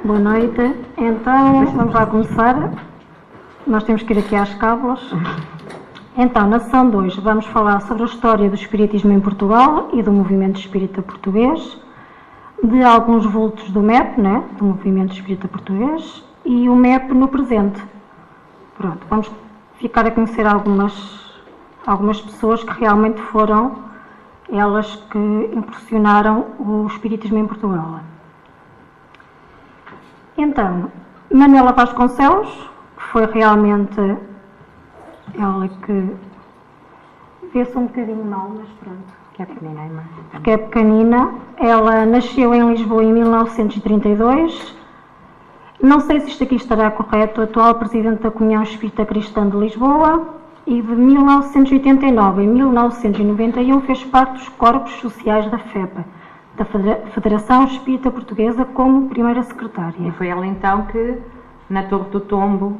Boa noite. Então, vamos lá começar. Nós temos que ir aqui às cábulas. Então, na sessão 2, vamos falar sobre a história do espiritismo em Portugal e do movimento espírita português, de alguns vultos do MEP, né, do movimento espírita português, e o MEP no presente. Pronto, vamos ficar a conhecer algumas pessoas que realmente foram elas que impulsionaram o espiritismo em Portugal. Então, Manuela Vasconcelos, que foi realmente ela que vê-se um bocadinho mal, mas pronto. Que é pequenina, irmã. Porque é pequenina. Ela nasceu em Lisboa em 1932. Não sei se isto aqui estará correto. Atual Presidente da Comunhão Espírita Cristã de Lisboa. E de 1989 a 1991 fez parte dos corpos sociais da FEPA, da Federação Espírita Portuguesa, como primeira secretária. E foi ela então que, na Torre do Tombo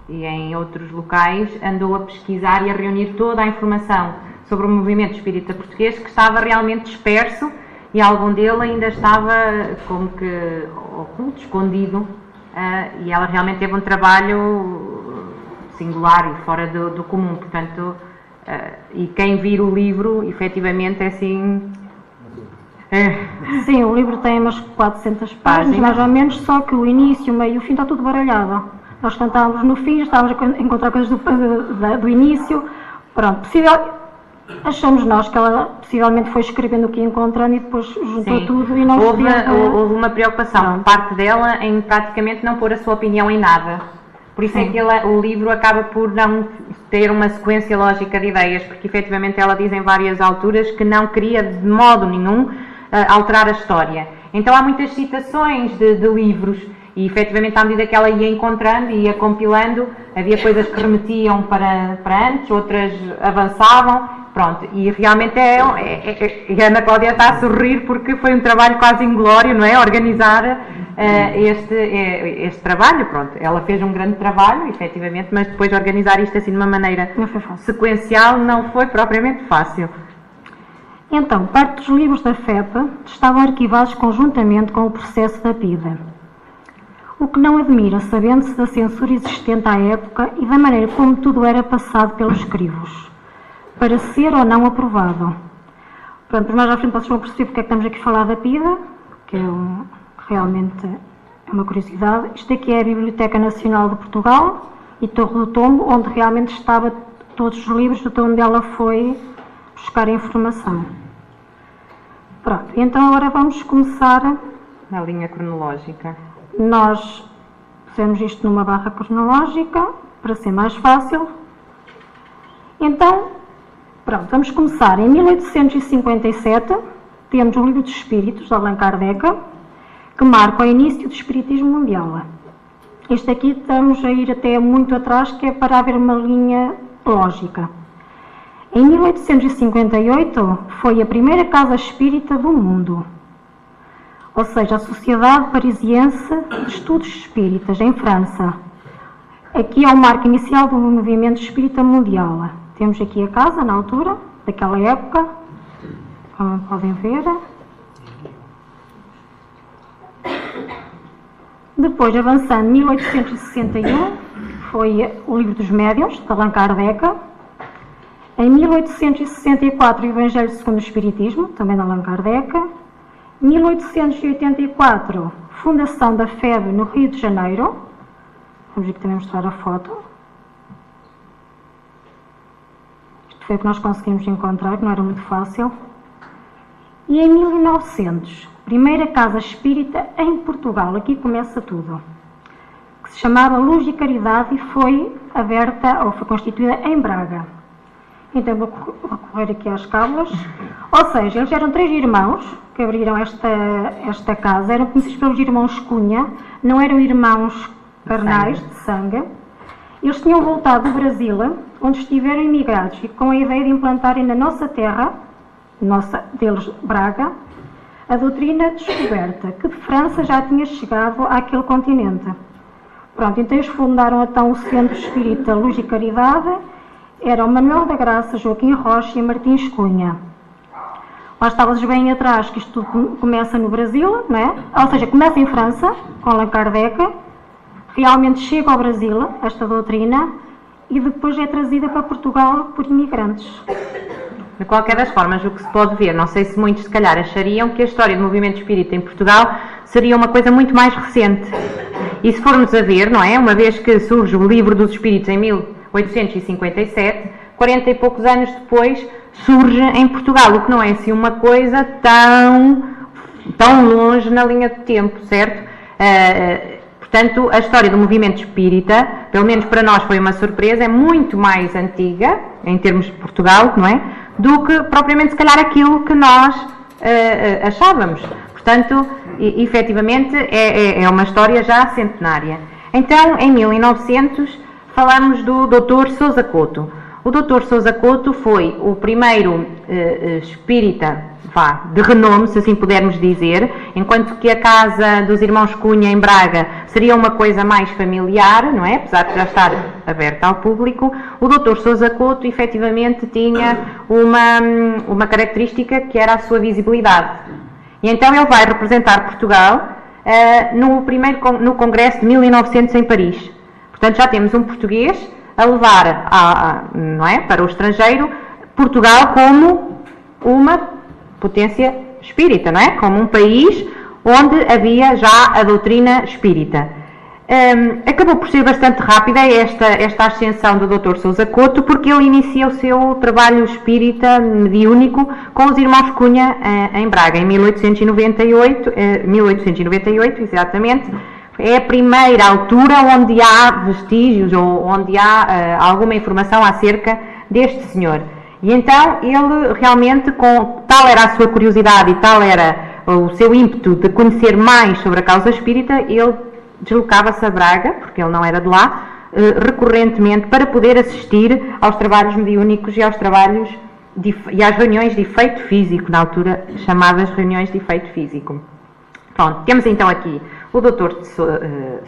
e em outros locais, andou a pesquisar e a reunir toda a informação sobre o movimento espírita português, que estava realmente disperso e algum dele ainda estava como que oculto, escondido, e ela realmente teve um trabalho singular e fora do comum, portanto, e quem vir o livro, efetivamente, é assim... Sim, o livro tem umas 400 páginas, mais ou menos, só que o início, o meio e o fim está tudo baralhado. Nós cantávamos no fim, estávamos a encontrar coisas do início, pronto, achamos nós que ela possivelmente foi escrevendo o que ia encontrando e depois juntou Sim. tudo e não houve uma preocupação, parte dela, em praticamente não pôr a sua opinião em nada. Por isso é que o livro acaba por não ter uma sequência lógica de ideias, porque efetivamente ela diz em várias alturas que não queria de modo nenhum alterar a história. Então há muitas citações de livros e efetivamente à medida que ela ia encontrando e ia compilando, havia coisas que remetiam para antes, outras avançavam. Pronto, e realmente a Ana Cláudia está a sorrir porque foi um trabalho quase inglório, não é? Organizar este trabalho, pronto. Ela fez um grande trabalho, efetivamente, mas depois organizar isto assim de uma maneira sequencial não foi propriamente fácil. Então, parte dos livros da FEPA estavam arquivados conjuntamente com o processo da PIDE. O que não admira, sabendo-se da censura existente à época e da maneira como tudo era passado pelos crivos, para ser ou não aprovado. Pronto, mais à frente vocês vão perceber porque é que estamos aqui a falar da PIDE, que realmente é uma curiosidade. Isto aqui é a Biblioteca Nacional de Portugal e Torre do Tombo, onde realmente estava todos os livros de onde ela foi buscar a informação. Pronto, então agora vamos começar na linha cronológica. Nós pusemos isto numa barra cronológica para ser mais fácil. Então, pronto, vamos começar. Em 1857 temos o Livro dos Espíritos de Allan Kardec, que marca o início do espiritismo mundial. Este aqui estamos a ir até muito atrás, que é para haver uma linha lógica. Em 1858 foi a primeira casa espírita do mundo, ou seja, a Sociedade Parisiense de Estudos Espíritas, em França. Aqui é o marco inicial do movimento espírita mundial. Temos aqui a casa, na altura, daquela época, como podem ver. Depois, avançando, 1861, foi o Livro dos Médiuns, de Allan Kardec. Em 1864, o Evangelho segundo o Espiritismo, também de Allan Kardec. 1884, Fundação da FEB no Rio de Janeiro. Vamos aqui também mostrar a foto. Isto foi o que nós conseguimos encontrar, que não era muito fácil. E em 1900, primeira casa espírita em Portugal, aqui começa tudo, que se chamava Luz e Caridade e foi aberta, ou foi constituída em Braga. Então vou recorrer aqui às cábulas. Ou seja, eles eram 3 irmãos que abriram esta casa, eram conhecidos pelos irmãos Cunha, não eram irmãos carnais de sangue. Eles tinham voltado do Brasil, onde estiveram imigrados, e com a ideia de implantarem na nossa terra, deles Braga, a doutrina descoberta, que de França já tinha chegado àquele continente. Pronto, então eles fundaram então o Centro Espírita Luz e Caridade. Eram Manuel da Graça, Joaquim Rocha e Martins Cunha. Nós estávamos bem atrás, que isto começa no Brasil, não é? Ou seja, começa em França, com Allan Kardec, realmente chega ao Brasil, esta doutrina, e depois é trazida para Portugal por imigrantes. De qualquer das formas, o que se pode ver, não sei se muitos se calhar achariam que a história do movimento espírita em Portugal seria uma coisa muito mais recente. E se formos a ver, não é? Uma vez que surge o Livro dos Espíritos em 1857, 40 e poucos anos depois surge em Portugal, o que não é assim uma coisa tão longe na linha de tempo, certo? Portanto, a história do movimento espírita, pelo menos para nós foi uma surpresa, é muito mais antiga, em termos de Portugal, não é? Do que propriamente, se calhar, aquilo que nós achávamos. Portanto, efetivamente, é uma história já centenária. Então, em 1900, falamos do Dr. Sousa Couto. O Dr. Sousa Couto foi o primeiro espírita de renome, se assim pudermos dizer, enquanto que a casa dos irmãos Cunha em Braga seria uma coisa mais familiar, não é? Apesar de já estar aberta ao público, o Dr. Sousa Couto efetivamente tinha uma característica que era a sua visibilidade. E então ele vai representar Portugal no Congresso de 1900 em Paris. Portanto, já temos um português a levar não é, para o estrangeiro Portugal como uma potência espírita, não é? Como um país onde havia já a doutrina espírita. Acabou por ser bastante rápida esta ascensão do Dr. Sousa Couto, porque ele inicia o seu trabalho espírita mediúnico com os irmãos Cunha em Braga, em 1898, exatamente. É a primeira altura onde há vestígios ou onde há alguma informação acerca deste senhor. E então ele realmente, tal era a sua curiosidade e tal era o seu ímpeto de conhecer mais sobre a causa espírita, ele deslocava-se a Braga, porque ele não era de lá, recorrentemente para poder assistir aos trabalhos mediúnicos e aos trabalhos e às reuniões de efeito físico, na altura chamadas reuniões de efeito físico. Pronto, temos então aqui o Dr.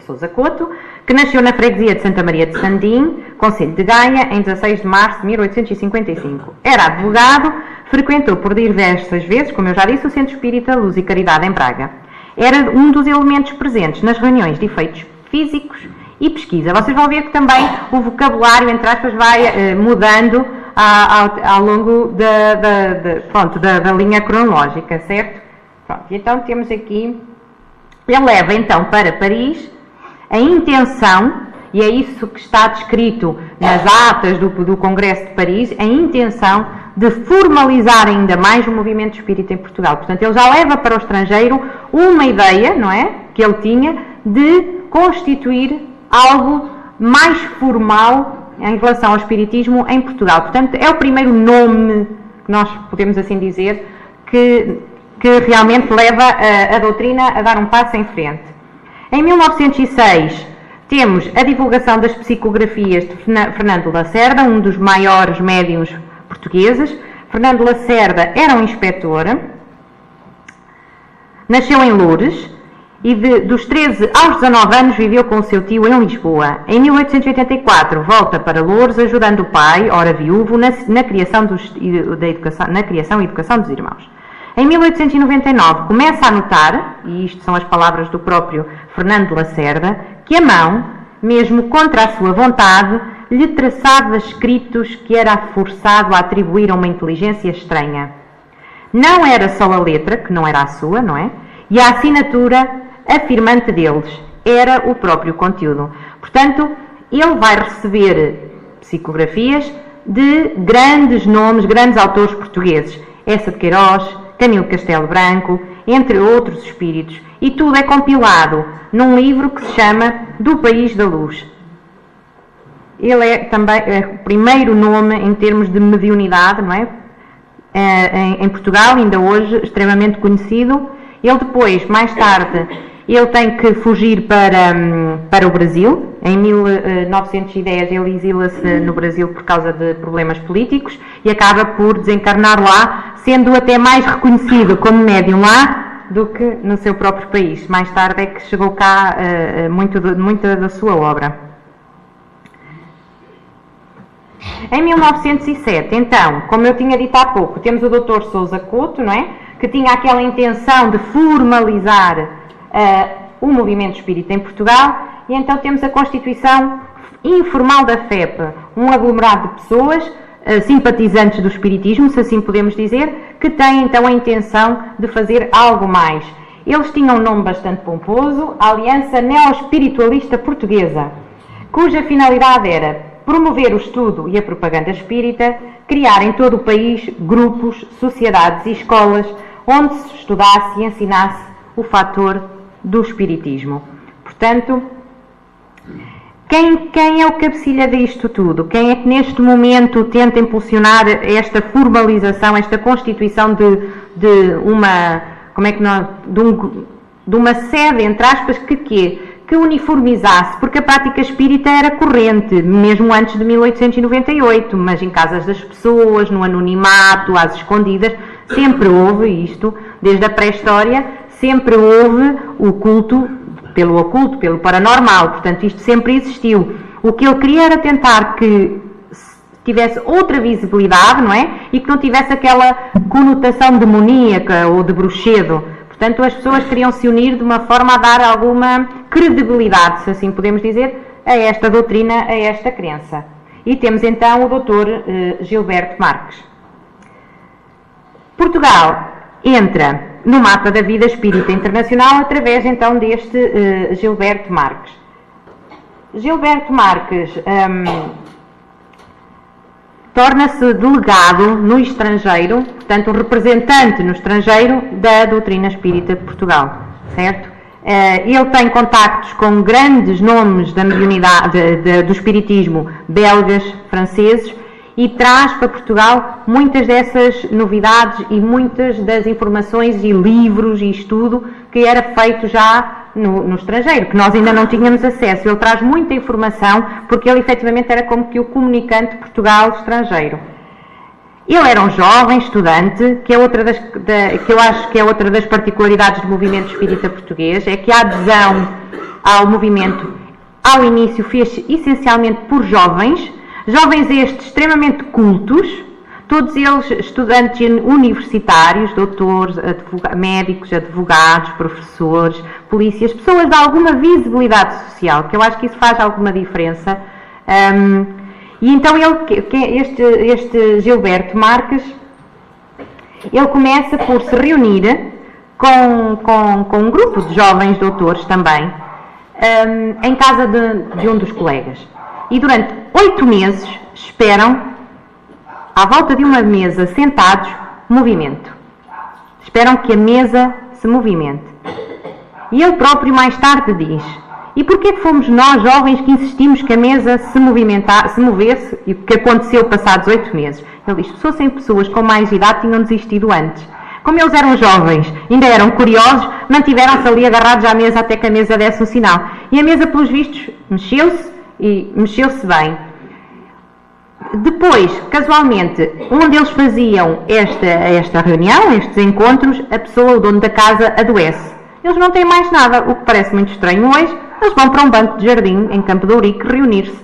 Sousa Couto, que nasceu na freguesia de Santa Maria de Sandim, concelho de Gaia, em 16 de março de 1855. Era advogado, frequentou por diversas vezes, como eu já disse, o Centro Espírita Luz e Caridade em Braga. Era um dos elementos presentes nas reuniões de efeitos físicos e pesquisa. Vocês vão ver que também o vocabulário, entre aspas, vai mudando ao longo da linha cronológica, certo? Pronto, então temos aqui, ele leva então para Paris a intenção, e é isso que está descrito nas atas do Congresso de Paris, a intenção de formalizar ainda mais o movimento espírita em Portugal. Portanto, ele já leva para o estrangeiro uma ideia, não é, que ele tinha, de constituir algo mais formal em relação ao espiritismo em Portugal. Portanto, é o primeiro nome, que nós podemos assim dizer, que realmente leva a doutrina a dar um passo em frente. Em 1906, temos a divulgação das psicografias de Fernando Lacerda, um dos maiores médiuns portugueses. Fernando Lacerda era um inspetor, nasceu em Loures e dos 13 aos 19 anos viveu com o seu tio em Lisboa. Em 1884 volta para Loures, ajudando o pai, ora viúvo, na criação e educação dos irmãos. Em 1899 começa a notar, e isto são as palavras do próprio Fernando Lacerda, que a mão, mesmo contra a sua vontade, lhe traçava escritos que era forçado a atribuir a uma inteligência estranha. Não era só a letra, que não era a sua, não é? E a assinatura afirmante deles, era o próprio conteúdo. Portanto, ele vai receber psicografias de grandes nomes, grandes autores portugueses. Essa de Queiroz, Camilo Castelo Branco, entre outros espíritos. E tudo é compilado num livro que se chama Do País da Luz. Ele é também o primeiro nome em termos de mediunidade, não é? Em Portugal, ainda hoje extremamente conhecido. Ele depois, mais tarde, ele tem que fugir para o Brasil. Em 1910 ele exila-se no Brasil por causa de problemas políticos e acaba por desencarnar lá, sendo até mais reconhecido como médium lá do que no seu próprio país. Mais tarde é que chegou cá muita da sua obra. Em 1907, então, como eu tinha dito há pouco, temos o Dr. Sousa Couto, não é? Que tinha aquela intenção de formalizar o movimento espírita em Portugal, e então temos a Constituição Informal da FEP, um aglomerado de pessoas simpatizantes do espiritismo, se assim podemos dizer, que têm então a intenção de fazer algo mais. Eles tinham um nome bastante pomposo, a Aliança Neo-Espiritualista Portuguesa, cuja finalidade era promover o estudo e a propaganda espírita, criar em todo o país grupos, sociedades e escolas onde se estudasse e ensinasse o fator do espiritismo. Portanto, quem é o cabecilha disto tudo? Quem é que neste momento tenta impulsionar esta formalização, esta constituição de uma, de uma sede, entre aspas, que uniformizasse, porque a prática espírita era corrente, mesmo antes de 1898, mas em casas das pessoas, no anonimato, às escondidas, sempre houve isto, desde a pré-história, sempre houve o culto pelo oculto, pelo paranormal, portanto isto sempre existiu. O que ele queria era tentar que tivesse outra visibilidade, não é? E que não tivesse aquela conotação demoníaca ou de bruxedo. Portanto, as pessoas queriam se unir de uma forma a dar alguma credibilidade, se assim podemos dizer, a esta doutrina, a esta crença. E temos então o Dr. Gilberto Marques. Portugal entra no mapa da vida espírita internacional através então deste Gilberto Marques. Gilberto Marques torna-se delegado no estrangeiro, portanto um representante no estrangeiro da doutrina espírita de Portugal, certo? Ele tem contactos com grandes nomes da mediunidade, do espiritismo, belgas, franceses, e traz para Portugal muitas dessas novidades e muitas das informações e livros e estudo que era feito já no estrangeiro, que nós ainda não tínhamos acesso. Ele traz muita informação porque ele efetivamente era como que o comunicante Portugal-estrangeiro. Ele era um jovem estudante, que é outra que eu acho que é outra das particularidades do movimento espírita português, é que a adesão ao movimento ao início fez essencialmente por jovens estes extremamente cultos, todos eles estudantes universitários, doutores, médicos, advogados, professores, polícias, pessoas de alguma visibilidade social, que eu acho que isso faz alguma diferença. E então este Gilberto Marques, ele começa por se reunir com um grupo de jovens doutores também, em casa de um dos colegas. E durante 8 meses esperam, à volta de uma mesa, sentados, movimento. Esperam que a mesa se movimente. E ele próprio mais tarde diz: e porquê que fomos nós, jovens, que insistimos que a mesa se movesse, e o que aconteceu passados 8 meses? Ele diz: se fossem pessoas com mais idade, tinham desistido antes. Como eles eram jovens, ainda eram curiosos, mantiveram-se ali agarrados à mesa até que a mesa desse um sinal. E a mesa, pelos vistos, mexeu-se, e mexeu-se bem. Depois, casualmente, onde eles faziam esta reunião, estes encontros, a pessoa, o dono da casa, adoece. Eles não têm mais nada, o que parece muito estranho hoje. Eles vão para um banco de jardim, em Campo de Ourique, reunir-se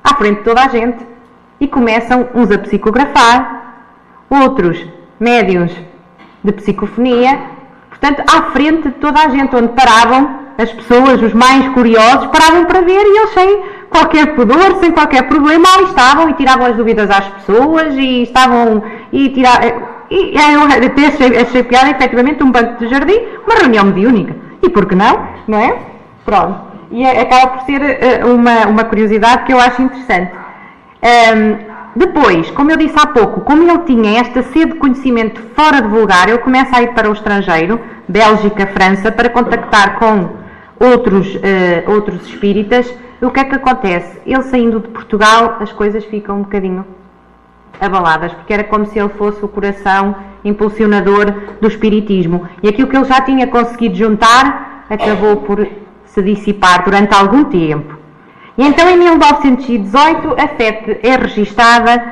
à frente de toda a gente e começam uns a psicografar, outros médiuns de psicofonia, portanto, à frente de toda a gente, onde paravam as pessoas, os mais curiosos, paravam para ver e eles sem qualquer pudor, sem qualquer problema, ali estavam e tiravam as dúvidas às pessoas e estavam e eu até achei piada, efetivamente, um banco de jardim, uma reunião mediúnica. E por que não? Não é? Pronto. E acaba por ser uma curiosidade que eu acho interessante. Depois, como eu disse há pouco, como ele tinha esta sede de conhecimento fora de vulgar, ele começa a ir para o estrangeiro, Bélgica, França, para contactar com outros espíritas. O que é que acontece? Ele saindo de Portugal, as coisas ficam um bocadinho abaladas, porque era como se ele fosse o coração impulsionador do espiritismo. E aquilo que ele já tinha conseguido juntar, acabou por se dissipar durante algum tempo. E então, em 1918, a FEP é registada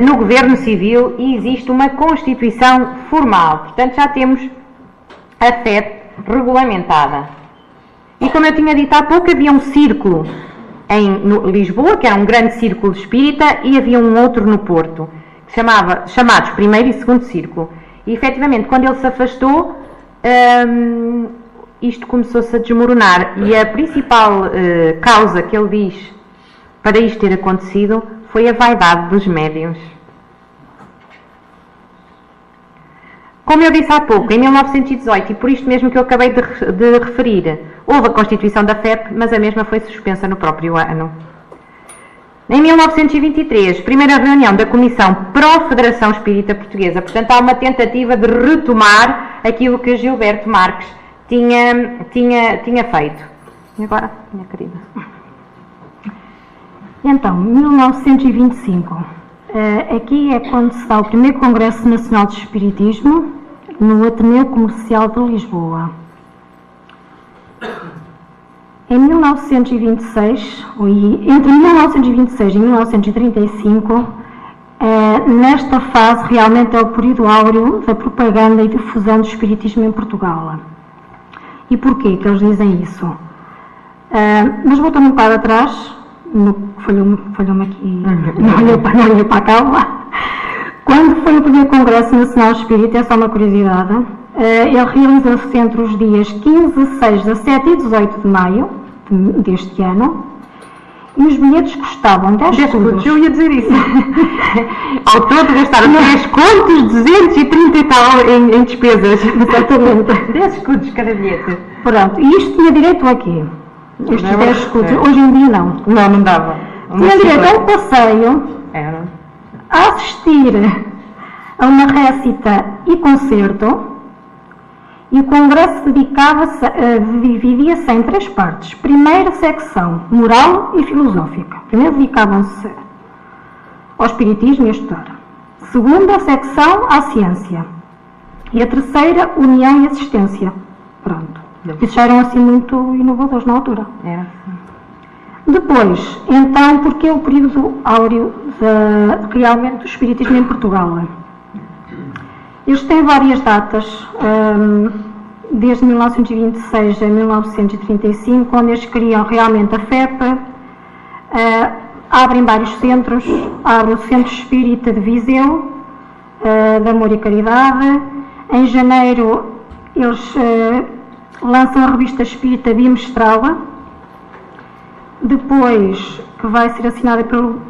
no Governo Civil e existe uma Constituição formal. Portanto, já temos a FEP regulamentada. E como eu tinha dito há pouco, havia um círculo em Lisboa, que era um grande círculo espírita, e havia um outro no Porto, chamados primeiro e segundo círculo. E efetivamente, quando ele se afastou, isto começou-se a desmoronar, e a principal causa que ele diz para isto ter acontecido foi a vaidade dos médiuns. Como eu disse há pouco, em 1918, e por isto mesmo que eu acabei de referir, houve a constituição da FEP, mas a mesma foi suspensa no próprio ano. Em 1923, primeira reunião da Comissão Pró-Federação Espírita Portuguesa. Portanto, há uma tentativa de retomar aquilo que Gilberto Marques tinha feito. E agora, minha querida? Então, 1925. Aqui é quando se dá o primeiro Congresso Nacional de Espiritismo no Ateneu Comercial de Lisboa. Em 1926, entre 1926 e 1935, nesta fase realmente é o período áureo da propaganda e difusão do espiritismo em Portugal. E porquê que eles dizem isso? Mas voltando um bocado atrás, falhou-me aqui, não olhei para a calma. Quando foi o primeiro Congresso Nacional Espírita, é só uma curiosidade, ele realizou-se entre os dias 15, 16, 17 e 18 de maio deste ano, e os bilhetes custavam 10 escudos. Eu ia dizer isso. Ao todo gastaram 10 contos, 230 e tal em despesas. Exatamente. 10 escudos cada bilhete. Pronto, e isto tinha direito aqui. Estes 10 escudos. Hoje em dia não. Não dava. Tinha direito a um passeio, a assistir a uma récita e concerto, e o Congresso dividia-se em 3 partes. Primeira secção, moral e filosófica. Primeiro dedicavam-se ao espiritismo e a estudar. Segunda secção, à ciência. E a terceira, união e assistência. Pronto. Isso já eram assim muito inovadores na altura. Depois, então, porque é o período áureo realmente do espiritismo em Portugal? Eles têm várias datas, desde 1926 a 1935, onde eles criam realmente a FEP, abrem vários centros, abre o Centro Espírita de Viseu, de Amor e Caridade. Em janeiro, eles lançam a revista espírita bimestral, depois que vai ser assinada pelo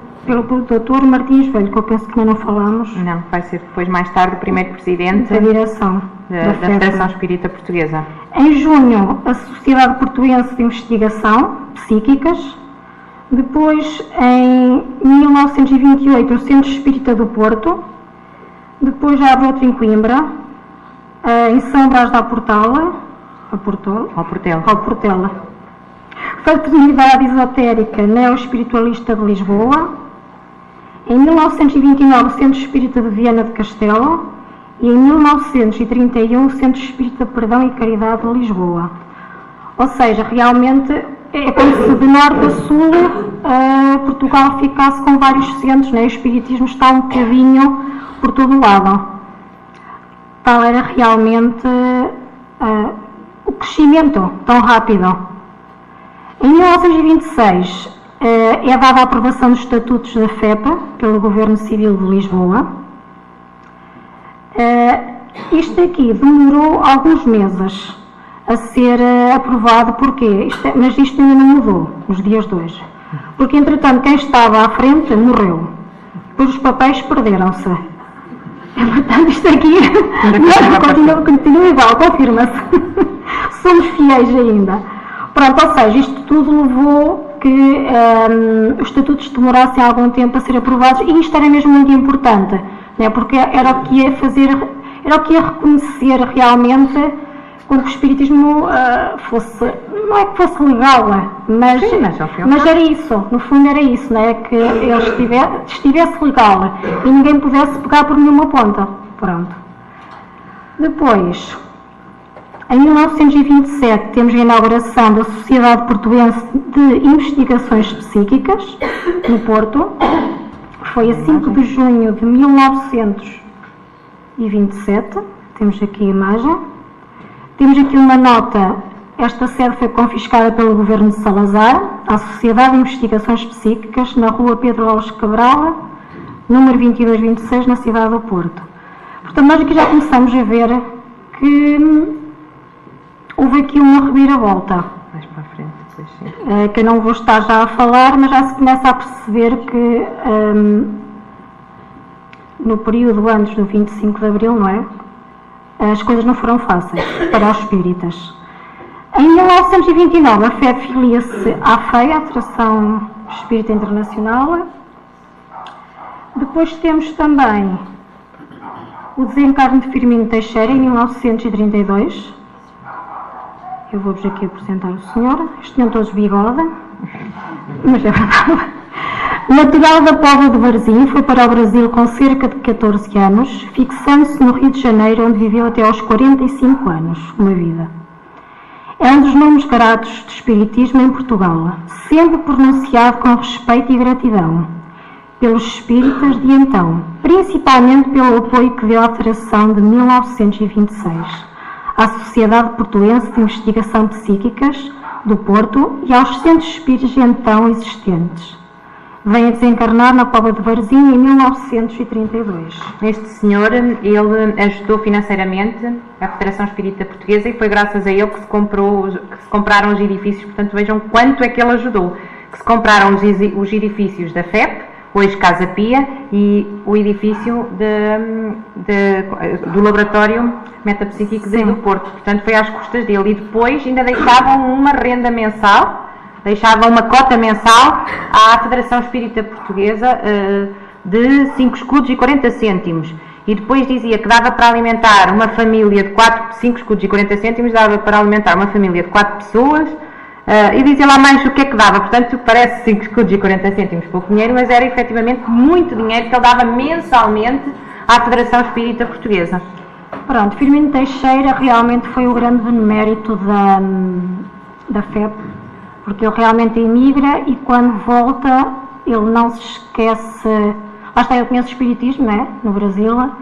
Dr. Martins Velho, que eu penso que ainda não falamos. Não, vai ser depois, mais tarde, o primeiro presidente da direção da Federação Espírita Portuguesa. Em junho, a Sociedade Portuense de Investigação Psíquicas. Depois, em 1928, o Centro Espírita do Porto. Depois já abre outro em Coimbra, em São Brás da Portela. Fraternidade Esotérica Neo-Espiritualista de Lisboa. Em 1929, o Centro Espírita de Viana de Castelo. E em 1931, o Centro Espírita Perdão e Caridade de Lisboa. Ou seja, realmente é como se de norte a sul Portugal ficasse com vários centros, né? O espiritismo está um bocadinho por todo o lado. Tal era realmente o crescimento tão rápido. Em 1926 é dada a aprovação dos estatutos da FEP pelo Governo Civil de Lisboa. Isto aqui demorou alguns meses a ser aprovado, porquê? Mas isto ainda não mudou nos dias de hoje. Porque, entretanto, quem estava à frente morreu. Depois os papéis perderam-se. Portanto, isto aqui continua igual, confirma-se. Somos fiéis ainda. Pronto, ou seja, isto tudo levou que os estatutos demorassem algum tempo a ser aprovados, e isto era mesmo muito importante, né? Porque era o que ia fazer, era o que ia reconhecer realmente com que o espiritismo fosse, não é que fosse legal, mas, sim, mas era isso, no fundo era isso, né? Que ele estivesse legal e ninguém pudesse pegar por nenhuma ponta. Pronto. Depois, em 1927, temos a inauguração da Sociedade Portuense de Investigações Psíquicas, no Porto, que foi a 5 de junho de 1927. Temos aqui a imagem. Temos aqui uma nota esta sede foi confiscada pelo governo de Salazar à Sociedade de Investigações Psíquicas, na rua Pedro Alves Cabral, número 2226, na cidade do Porto. Portanto, nós aqui já começamos a ver que houve aqui uma reviravolta. Mais para a frente, depois sim. Que eu não vou estar já a falar, mas já se começa a perceber que no período antes do 25 de Abril, não é? As coisas não foram fáceis para os espíritas. Em 1929, a FEB filia-se à FEI, a Federação Espírita Internacional. Depois temos também o desencarne de Firmino Teixeira, em 1932. Eu vou-vos aqui apresentar o senhor. Estes tinham todos bigode, mas é verdade. Natural da Póvoa de Varzim, foi para o Brasil com cerca de 14 anos, fixando-se no Rio de Janeiro, onde viveu até aos 45 anos, uma vida. É um dos nomes gratos do espiritismo em Portugal, sempre pronunciado com respeito e gratidão pelos espíritas de então, principalmente pelo apoio que deu à Federação de 1926, à Sociedade Portuense de Investigação Psíquicas do Porto e aos centros espíritas então existentes. Vem a desencarnar na Póvoa de Varzim em 1932. Este senhor, ele ajudou financeiramente a Federação Espírita Portuguesa e foi graças a ele que se compraram os edifícios. Portanto, vejam quanto é que ele ajudou. Que se compraram os edifícios da FEP, hoje Casa Pia, e o edifício do Laboratório Metapsíquico do Porto. Portanto, foi às custas dele. E depois ainda deixavam uma renda mensal, deixava uma cota mensal à Federação Espírita Portuguesa de 5 escudos e 40 cêntimos. E depois dizia que dava para alimentar uma família de 5 escudos e 40 cêntimos, dava para alimentar uma família de 4 pessoas, e dizia lá mais o que é que dava. Portanto, parece 5 escudos e 40 cêntimos pouco dinheiro, mas era efetivamente muito dinheiro que ele dava mensalmente à Federação Espírita Portuguesa. Pronto, Firmino Teixeira realmente foi o grande benemérito da FEP, porque ele realmente emigra e quando volta ele não se esquece. Lá está, ele conhece o espiritismo, né, no Brasil,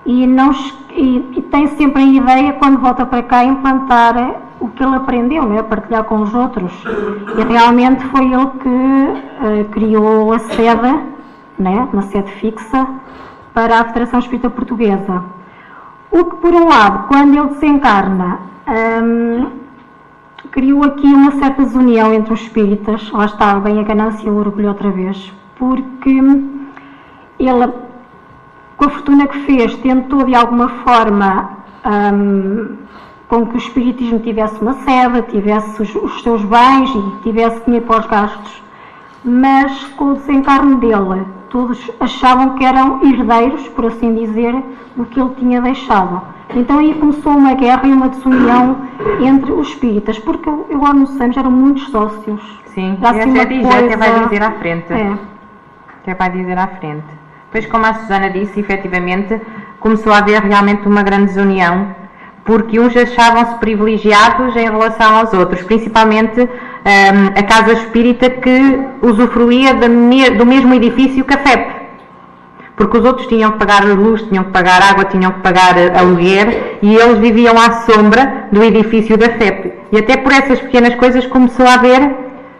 e tem sempre a ideia, quando volta para cá, implantar o que ele aprendeu, né, partilhar com os outros. E realmente foi ele que criou a sede, né, uma sede fixa, para a Federação Espírita Portuguesa. O que, por um lado, quando ele desencarna, criou aqui uma certa desunião entre os espíritas. Lá está, bem a ganância e o orgulho outra vez, porque ele, com a fortuna que fez, tentou de alguma forma com que o espiritismo tivesse uma sede, tivesse os seus bens e tivesse dinheiro para os gastos, mas com o desencarne dele, todos achavam que eram herdeiros, por assim dizer, do que ele tinha deixado. Então aí começou uma guerra e uma desunião entre os espíritas, porque eu agora não sei, eram muitos sócios. Sim, até vai dizer à frente. Até vai dizer à frente. Depois, como a Susana disse, efetivamente, começou a haver realmente uma grande desunião, porque uns achavam-se privilegiados em relação aos outros, principalmente a Casa Espírita, que usufruía do mesmo edifício que a FEP. Porque os outros tinham que pagar luz, tinham que pagar água, tinham que pagar aluguer, e eles viviam à sombra do edifício da FEP. E até por essas pequenas coisas começou a haver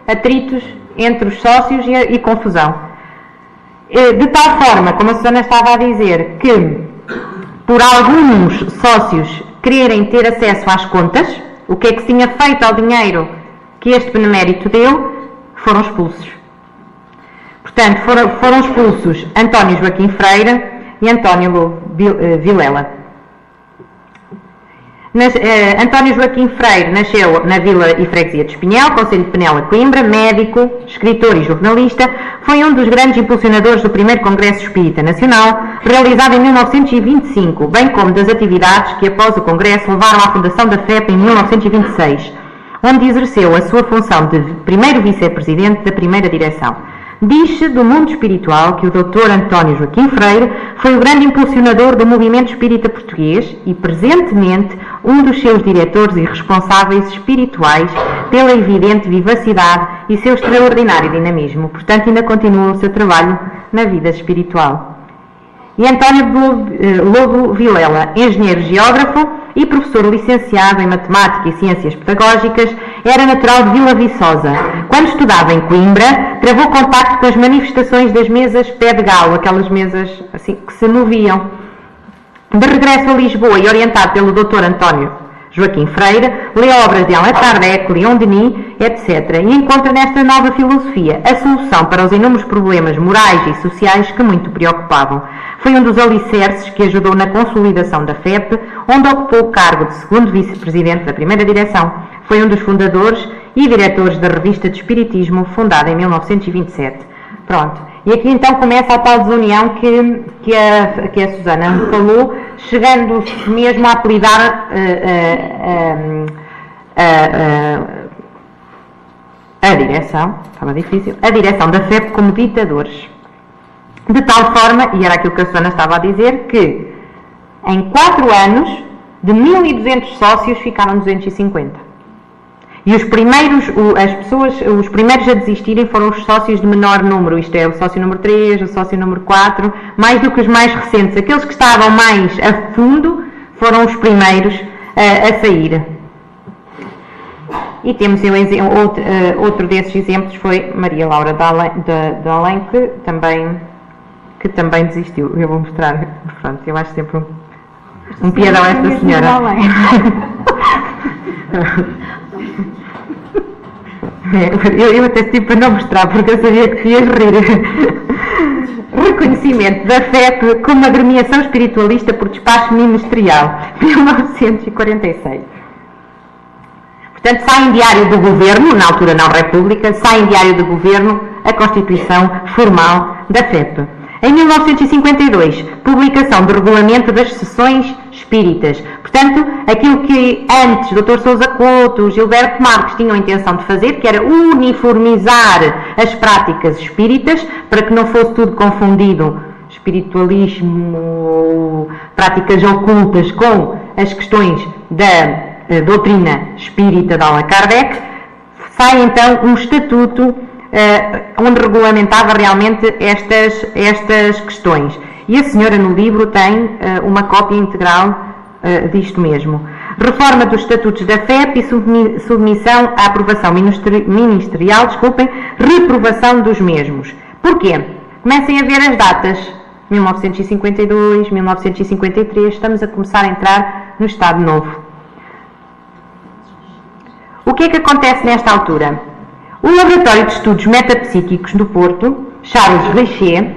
atritos entre os sócios e confusão. De tal forma, como a Susana estava a dizer, que por alguns sócios quererem ter acesso às contas, o que é que se tinha feito ao dinheiro que este benemérito deu, foram expulsos. Portanto, foram expulsos António Joaquim Freire e António Vilela. António Joaquim Freire nasceu na Vila e Freguesia de Espinhel, Concelho de Penela, Coimbra, médico, escritor e jornalista. Foi um dos grandes impulsionadores do primeiro Congresso Espírita Nacional, realizado em 1925, bem como das atividades que, após o Congresso, levaram à fundação da FEP em 1926, onde exerceu a sua função de primeiro vice-presidente da primeira direção. Diz-se do mundo espiritual que o Dr. António Joaquim Freire foi o grande impulsionador do movimento espírita português e, presentemente, um dos seus diretores e responsáveis espirituais pela evidente vivacidade e seu extraordinário dinamismo. Portanto, ainda continua o seu trabalho na vida espiritual. e António Lobo Vilela, engenheiro geógrafo e professor licenciado em Matemática e Ciências Pedagógicas, era natural de Vila Viçosa. Quando estudava em Coimbra, travou contacto com as manifestações das mesas pé de galo, aquelas mesas assim que se moviam. De regresso a Lisboa e orientado pelo Dr. António Joaquim Freire, lê obras de Allan Kardec, Leon Denis, etc. e encontra nesta nova filosofia a solução para os inúmeros problemas morais e sociais que muito preocupavam. Foi um dos alicerces que ajudou na consolidação da FEP, onde ocupou o cargo de segundo vice-presidente da primeira direção. Foi um dos fundadores e diretores da Revista de Espiritismo, fundada em 1927. Pronto. E aqui então começa a tal desunião que a Susana falou, chegando mesmo a apelidar a direção, estava difícil, a direção da FEP como ditadores. De tal forma, e era aquilo que a Susana estava a dizer, que em 4 anos, de 1.200 sócios, ficaram 250. E os primeiros a desistirem foram os sócios de menor número, isto é, o sócio número 3, o sócio número 4, mais do que os mais recentes. Aqueles que estavam mais a fundo foram os primeiros a sair. E temos outro desses exemplos, foi Maria Laura de Além, que também desistiu. Eu vou mostrar, pronto, eu acho sempre um piadão a esta senhora. Eu até estive para não mostrar, porque eu sabia que te ias rir. Reconhecimento da FEP como agremiação espiritualista por despacho ministerial, 1946. Portanto, sai em diário do Governo, na altura não República, sai em diário do Governo a Constituição formal da FEP. Em 1952, publicação do regulamento das sessões espíritas. Portanto, aquilo que antes Dr. Sousa Couto, Gilberto Marques tinham a intenção de fazer, que era uniformizar as práticas espíritas, para que não fosse tudo confundido, espiritualismo, práticas ocultas, com as questões da doutrina espírita de Allan Kardec, sai então um estatuto onde regulamentava realmente estas questões. E a senhora no livro tem uma cópia integral disto mesmo. Reforma dos estatutos da FEP e submissão à aprovação ministerial, reprovação dos mesmos. Porquê? Comecem a ver as datas. 1952, 1953, estamos a começar a entrar no Estado Novo. O que é que acontece nesta altura? O Laboratório de Estudos Metapsíquicos do Porto, Charles Richer,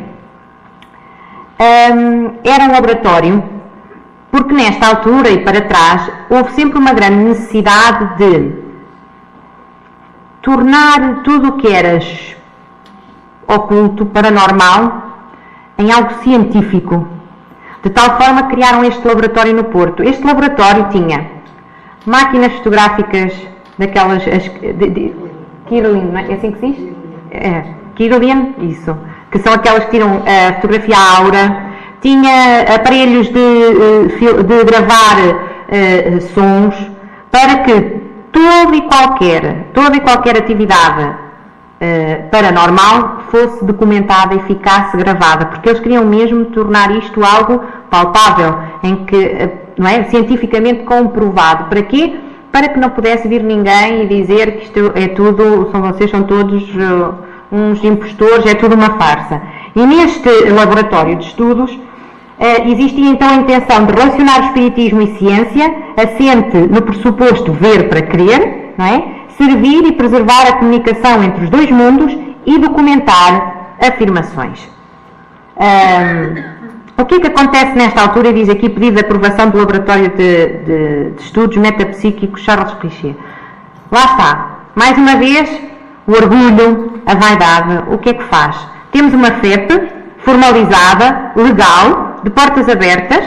era um laboratório porque nesta altura e para trás houve sempre uma grande necessidade de tornar tudo o que era oculto, paranormal, em algo científico. De tal forma que criaram este laboratório no Porto. Este laboratório tinha máquinas fotográficas daquelas... Kirlian, não é assim que se diz? Kirlian, isso. Que são aquelas que tiram a fotografia à aura. Tinha aparelhos de gravar sons, para que toda e qualquer atividade paranormal fosse documentada e ficasse gravada, porque eles queriam mesmo tornar isto algo palpável, em que, não é, cientificamente comprovado. Para quê? Para que não pudesse vir ninguém e dizer que isto é tudo, vocês são todos uns impostores, é tudo uma farsa. E neste laboratório de estudos existia então a intenção de relacionar o espiritismo e ciência, assente no pressuposto ver para crer, não é? Servir e preservar a comunicação entre os dois mundos e documentar afirmações. O que é que acontece nesta altura? Diz aqui pedido de aprovação do Laboratório de Estudos Metapsíquicos Charles Richer. Lá está. Mais uma vez, o orgulho, a vaidade, o que é que faz? Temos uma FEP formalizada, legal, de portas abertas,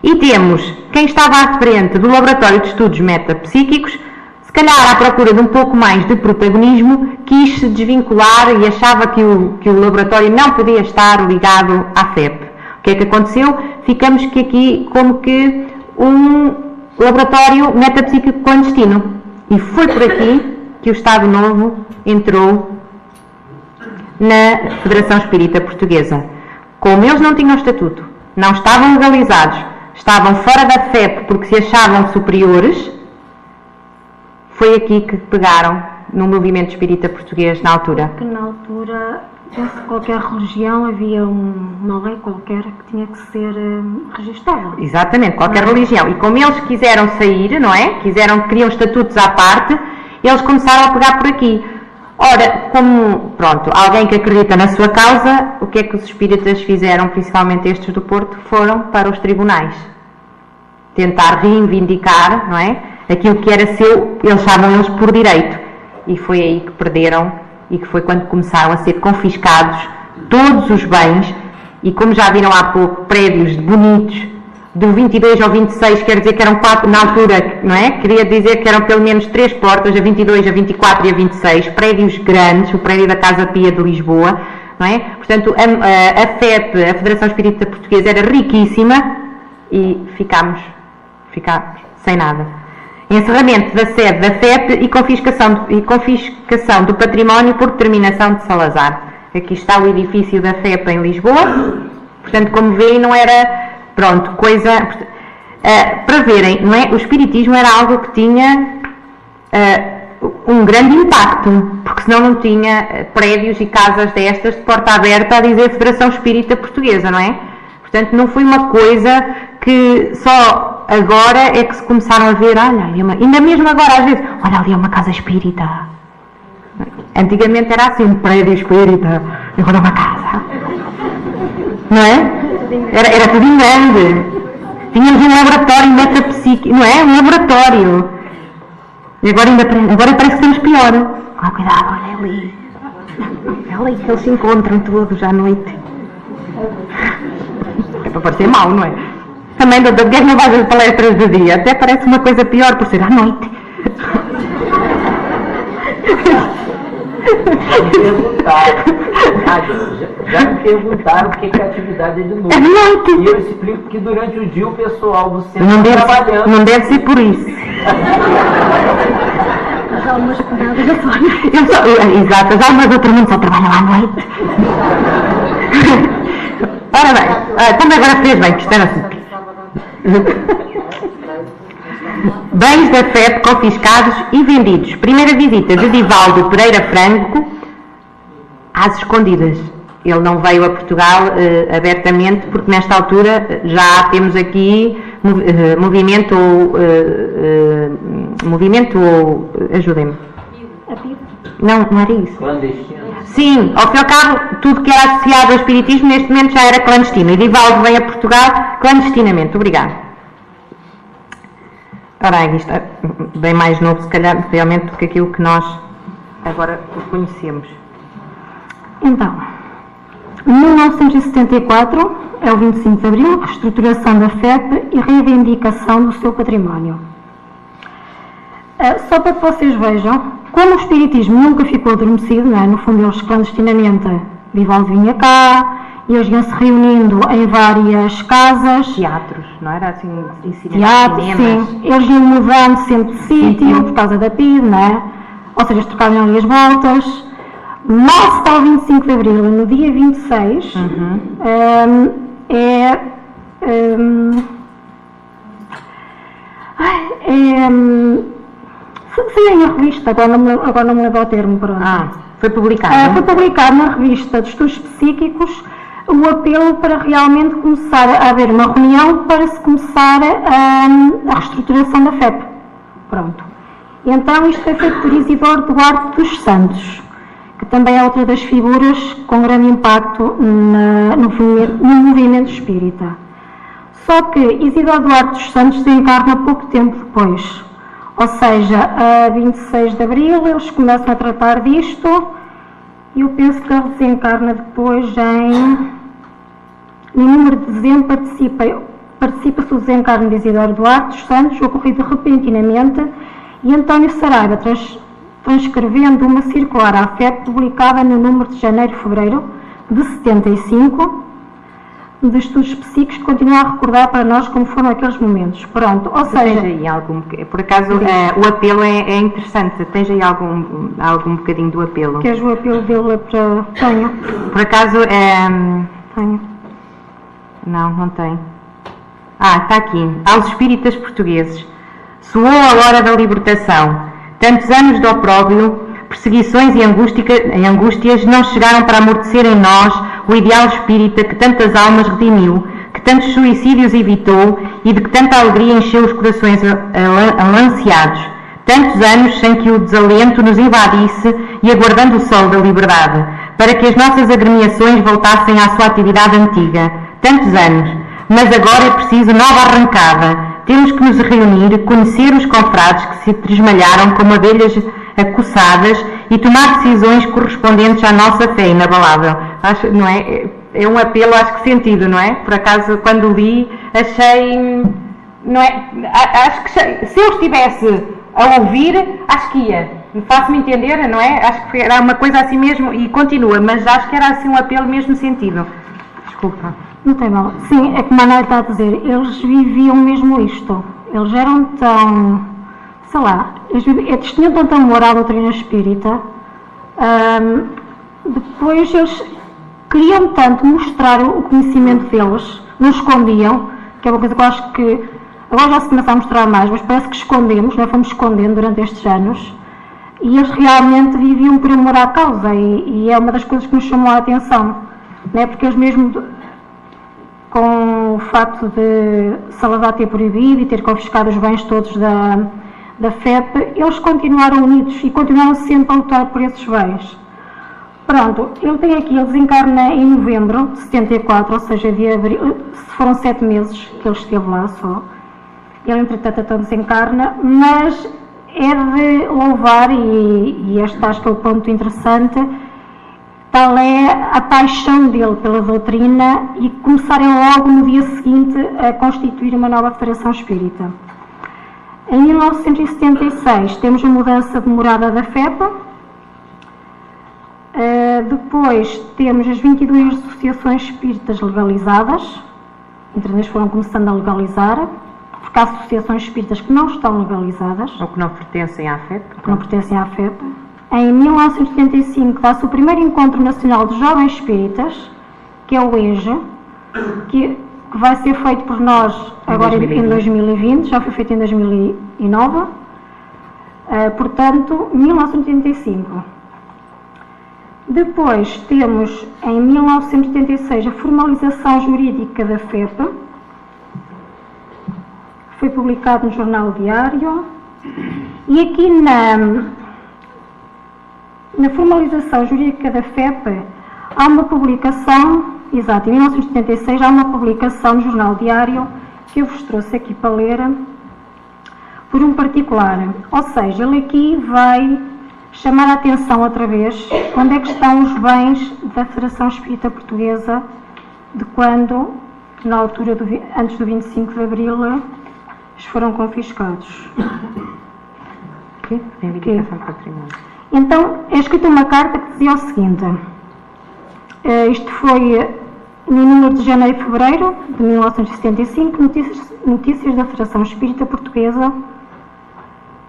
e temos quem estava à frente do Laboratório de Estudos Metapsíquicos, se calhar à procura de um pouco mais de protagonismo, quis se desvincular e achava que o laboratório não podia estar ligado à FEP. O que é que aconteceu? Ficamos aqui como que um laboratório metapsíquico clandestino. E foi por aqui que o Estado Novo entrou na Federação Espírita Portuguesa. Como eles não tinham estatuto, não estavam legalizados, estavam fora da FEP porque se achavam superiores, foi aqui que pegaram no movimento espírita português na altura. Que na altura, penso que qualquer religião havia uma lei qualquer que tinha que ser registada. Exatamente, qualquer religião. E como eles quiseram sair, não é? Queriam estatutos à parte, eles começaram a pegar por aqui. Ora, como, pronto, alguém que acredita na sua causa, o que é que os espíritas fizeram, principalmente estes do Porto, foram para os tribunais. Tentar reivindicar, não é? Aquilo que era seu, eles chamam eles por direito. E foi aí que perderam, e que foi quando começaram a ser confiscados todos os bens, e como já viram há pouco, prédios bonitos, do 22 ao 26, quer dizer que eram 4 na altura, não é? Queria dizer que eram pelo menos 3 portas, a 22, a 24 e a 26, prédios grandes, o prédio da Casa Pia de Lisboa, não é? Portanto, a FEP, a Federação Espírita Portuguesa, era riquíssima e ficámos sem nada. Encerramento da sede da FEP e confiscação do património por determinação de Salazar. Aqui está o edifício da FEP em Lisboa. Portanto, como veem, não era, pronto, coisa... para verem, não é? O espiritismo era algo que tinha um grande impacto, porque senão não tinha prédios e casas destas de porta aberta a dizer Federação Espírita Portuguesa, não é? Portanto, não foi uma coisa que só agora é que se começaram a ver, olha, ainda mesmo agora às vezes, olha, ali é uma casa espírita. Antigamente era assim, um prédio espírita, agora é uma casa. Não é? Era tudo em grande. Tínhamos um laboratório metapsíquico, não é? Um laboratório. E agora parece que estamos pior. Cuidado, olha ali. É ali que eles se encontram todos à noite. É para parecer mal, não é? Também, doutor, porque é que não vais às palestras de dia? Até parece uma coisa pior por ser à noite. Já me perguntaram o que é atividade de noite. É de noite. E eu explico que durante o dia o pessoal do centro está trabalhando. Não deve ser por isso. As almas pegadas já foram. Exato, as almas do outro mundo só trabalham à noite. Ora bem, também agora fez bem, que isto era assim. Bens da FEP confiscados e vendidos. Primeira visita de Divaldo Pereira Franco às escondidas. Ele não veio a Portugal abertamente, porque nesta altura já temos aqui movimento, ajudem-me. Não era isso. Clandestino. Sim, ao fim e ao cabo, tudo que era associado ao espiritismo neste momento já era clandestino. E Divaldo veio a Portugal clandestinamente. Obrigado. Ora, isto é bem mais novo, se calhar, realmente, do que aquilo que nós agora conhecemos. Então, 1974 é o 25 de Abril, reestruturação da FEP e reivindicação do seu património. Só para que vocês vejam, como o espiritismo nunca ficou adormecido, não é? No fundo eles clandestinamente, Divaldo vinha cá, e eles iam se reunindo em várias casas. Teatros, não era assim? Teatros, sim. Eles iam mudando sempre de sítio, por causa da PID, não é? Ou seja, eles trocavam ali as voltas. Mal se está o 25 de Abril, no dia 26, saiu a revista, agora não me lembro ao termo, pronto. Foi publicado? Foi publicado na revista de Estudos Psíquicos o apelo para realmente começar a haver uma reunião para se começar a reestruturação da FEP. Pronto. E então isto foi feito por Isidoro Duarte dos Santos, que também é outra das figuras com grande impacto no movimento espírita. Só que Isidoro Duarte dos Santos desencarna pouco tempo depois. Ou seja, a 26 de Abril eles começam a tratar disto e eu penso que ele desencarna depois no número de dezembro participa-se o desencarne de Isidoro Duarte dos Santos, ocorrido repentinamente, e António Saraiva transcrevendo uma circular à FEP publicada no número de janeiro-fevereiro de 75, de Estudos Psíquicos, que continua a recordar para nós como foram aqueles momentos. Pronto, ou seja... Tens aí por acaso, o apelo é interessante. Tens aí algum bocadinho do apelo? Queres o apelo dele para... Tenho. Por acaso, Tenho. Não tem. Está aqui. Aos espíritas portugueses. Soou a hora da libertação. Tantos anos de opróbrio, perseguições e angústias não chegaram para amortecer em nós o ideal espírita que tantas almas redimiu, que tantos suicídios evitou e de que tanta alegria encheu os corações alanceados. Tantos anos sem que o desalento nos invadisse e aguardando o sol da liberdade, para que as nossas agremiações voltassem à sua atividade antiga. Tantos anos. Mas agora é preciso nova arrancada. Temos que nos reunir, conhecer os confrades que se tresmalharam como abelhas acossadas e tomar decisões correspondentes à nossa fé inabalável. Acho, não é? É um apelo, acho que sentido, não é? Por acaso, quando li, achei, não é? Acho que se eu estivesse a ouvir, acho que ia. Faço-me entender, não é? Acho que era uma coisa assim mesmo e continua, mas acho que era assim um apelo mesmo sentido. Desculpa. Não tem mal. Sim, é como a Ana está a dizer, eles viviam mesmo isto. Eles eram tão, sei lá, eles tinham tanto amor à doutrina espírita, depois eles queriam tanto mostrar o conhecimento deles, não escondiam, que é uma coisa que eu acho que agora já se começa a mostrar mais, mas parece que escondemos, não é? Fomos escondendo durante estes anos, e eles realmente viviam por amor à causa, e é uma das coisas que nos chamou a atenção, não é? Porque eles mesmo, com o facto de Salazar ter proibido e ter confiscado os bens todos da FEP, eles continuaram unidos e continuaram sempre a lutar por esses bens. Pronto, ele tem aqui, ele desencarna em novembro de 74, ou seja, de abril, foram 7 meses que ele esteve lá só. Ele, entretanto, então desencarna, mas é de louvar, e este acho que é o ponto interessante, tal é a paixão dele pela doutrina e começarem logo no dia seguinte a constituir uma nova Federação Espírita. Em 1976 temos a mudança de morada da FEPA, depois temos as 22 associações espíritas legalizadas, entre elas foram começando a legalizar, porque há associações espíritas que não estão legalizadas. Ou que não pertencem à FEPA. Que não pertencem à FEPA. Em 1975 dá-se o primeiro Encontro Nacional de Jovens Espíritas, que é o EJA, que vai ser feito por nós agora em 2020, já foi feito em 2009, portanto, 1985. Depois temos, em 1976, a formalização jurídica da FEPA, foi publicado no Jornal Diário, e aqui na formalização jurídica da FEPA há uma publicação, exato, em 1976 há uma publicação no Jornal Diário que eu vos trouxe aqui para ler por um particular, ou seja, ele aqui vai chamar a atenção outra vez onde é que estão os bens da Federação Espírita Portuguesa de quando, na altura antes do 25 de Abril, eles foram confiscados. Reivindicação de património. Então, é escrita uma carta que dizia o seguinte, isto foi no número de janeiro e fevereiro de 1975, notícias da Federação Espírita Portuguesa,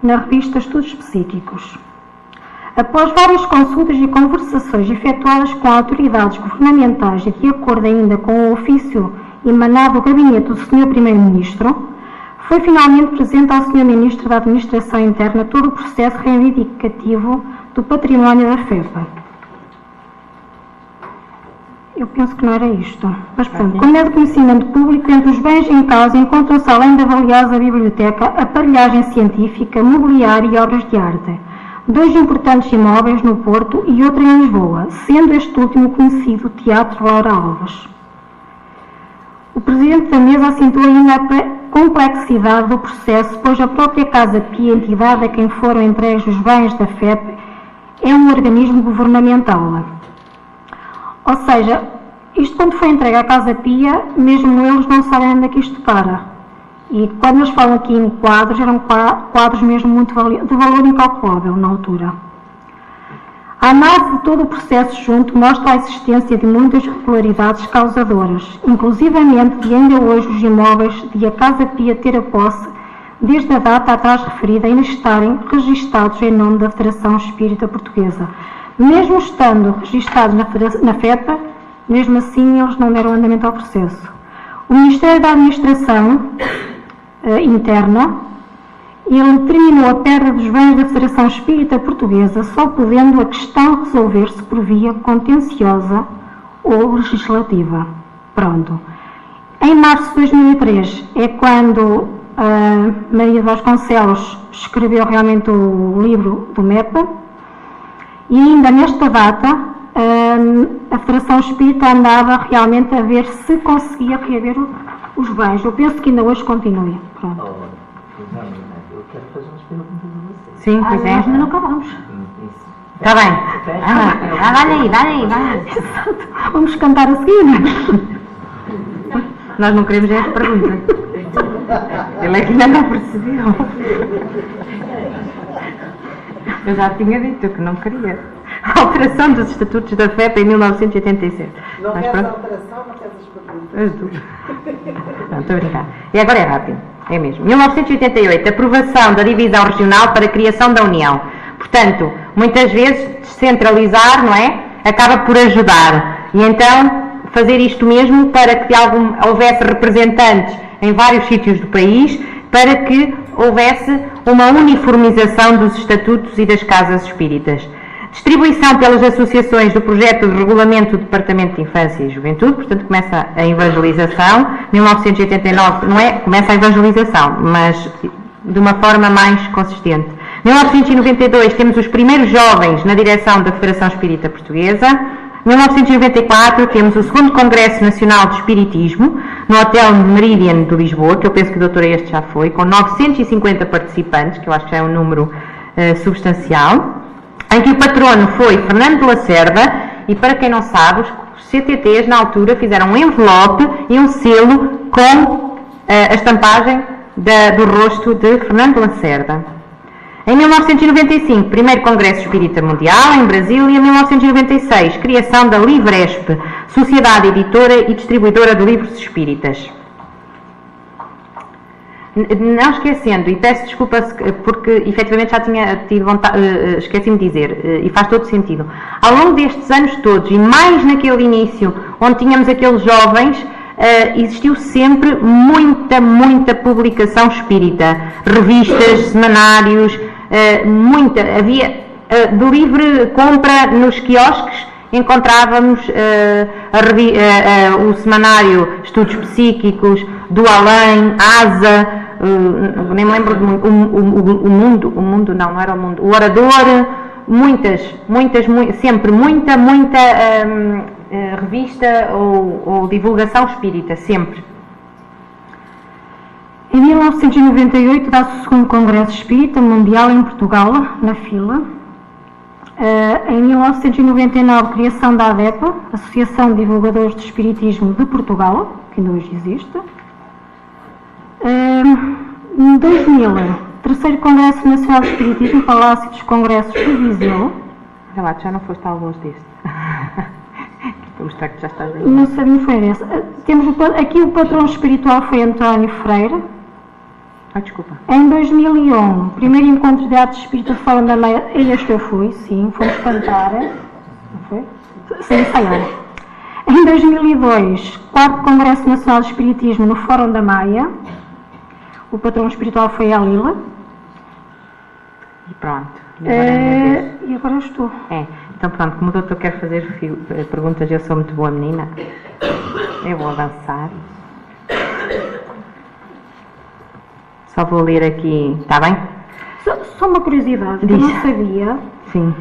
na revista Estudos Psíquicos. Após várias consultas e conversações efetuadas com autoridades governamentais e de acordo ainda com o ofício emanado do gabinete do Sr. Primeiro-Ministro, foi finalmente presente ao Sr. Ministro da Administração Interna todo o processo reivindicativo do património da FEPA. Eu penso que não era isto. Mas pronto, como é de conhecimento público, entre os bens em causa encontram-se, além da valiosa biblioteca, aparelhagem científica, mobiliário e obras de arte. 2 importantes imóveis no Porto e outro em Lisboa, sendo este último conhecido Teatro Laura Alves. O Presidente da Mesa assentou ainda a complexidade do processo, pois a própria Casa Pia, entidade a quem foram entregues os bens da FEP, é um organismo governamental. Ou seja, isto quando foi entregue à Casa Pia, mesmo eles não sabem onde é que isto para. E quando eles falam aqui em quadros, eram quadros mesmo muito de valor incalculável na altura. A análise de todo o processo junto mostra a existência de muitas irregularidades causadoras, inclusivamente de ainda hoje os imóveis de a Casa Pia ter a posse, desde a data atrás referida, ainda estarem registados em nome da Federação Espírita Portuguesa. Mesmo estando registados na FEPA, mesmo assim eles não deram andamento ao processo. O Ministério da Administração Interna, ele determinou a perda dos bens da Federação Espírita Portuguesa, só podendo a questão resolver-se por via contenciosa ou legislativa. Pronto. Em março de 2003 é quando Maria Vasconcelos escreveu realmente o livro do MEPA, e ainda nesta data a Federação Espírita andava realmente a ver se conseguia reaver os bens. Eu penso que ainda hoje continue. Pronto. Eu quero fazer umas perguntas a vocês. Sim, pois é. Nós ainda não acabamos. Está bem. Vai. Exato. Vamos cantar a seguir. Nós não queremos esta pergunta. Ele é que ainda não percebeu. Eu já tinha dito que não queria. A alteração dos Estatutos da FEP em 1987. Não Mas queres pronto. a alteração, não queres as perguntas. As duas. Não, estou a brincar. E agora é rápido. É mesmo. 1988, aprovação da divisão regional para a criação da União. Portanto, muitas vezes descentralizar, não é? Acaba por ajudar. E então, fazer isto mesmo para que houvesse representantes em vários sítios do país, para que houvesse uma uniformização dos estatutos e das casas espíritas. Distribuição pelas associações do projeto de regulamento do Departamento de Infância e Juventude, portanto começa a evangelização. 1989 não é, começa a evangelização, mas de uma forma mais consistente. 1992 temos os primeiros jovens na direção da Federação Espírita Portuguesa. 1994 temos o 2º Congresso Nacional de Espiritismo no Hotel Meridian de Lisboa, que eu penso que o doutor este já foi, com 950 participantes, que eu acho que já é um número substancial, em que o patrono foi Fernando de Lacerda, e para quem não sabe, os CTTs na altura fizeram um envelope e um selo com a estampagem do rosto de Fernando de Lacerda. Em 1995, primeiro Congresso Espírita Mundial, em Brasília. Em 1996, criação da Livresp, Sociedade Editora e Distribuidora de Livros Espíritas. Não esquecendo, e peço desculpa porque efetivamente já tinha tido vontade, esqueci-me de dizer, e faz todo sentido, ao longo destes anos todos, e mais naquele início, onde tínhamos aqueles jovens, existiu sempre muita publicação espírita, revistas, semanários, havia de livre compra nos quiosques, encontrávamos o semanário Estudos Psíquicos, do Além, ASA, nem me lembro, o Mundo, não era o Mundo, o Orador, sempre muita revista ou divulgação espírita, sempre. Em 1998 dá-se o 2º Congresso Espírita Mundial em Portugal, na fila. Em 1999, criação da ADEPA, Associação de Divulgadores de Espiritismo de Portugal, que ainda hoje existe. Em 2000, 3º Congresso Nacional de Espiritismo, Palácio dos Congressos de Viseu. Já não foste a alguns destes. Vou mostrar que já estás aí. Não sabia, foi esse. Temos aqui o patrão espiritual foi António Freire. Desculpa. Em 2001, primeiro encontro de atos espírita de Fórum da Maia, este eu fui, sim, fomos cantar, não foi? Sim, ensaiar. Em 2002, 4º Congresso Nacional de Espiritismo no Fórum da Maia, o patrão espiritual foi a Lila. E pronto. E agora estou. Então pronto, como o doutor quer fazer perguntas, eu sou muito boa menina, eu vou avançar. Só vou ler aqui, está bem? Só uma curiosidade, que eu não sabia. Sim.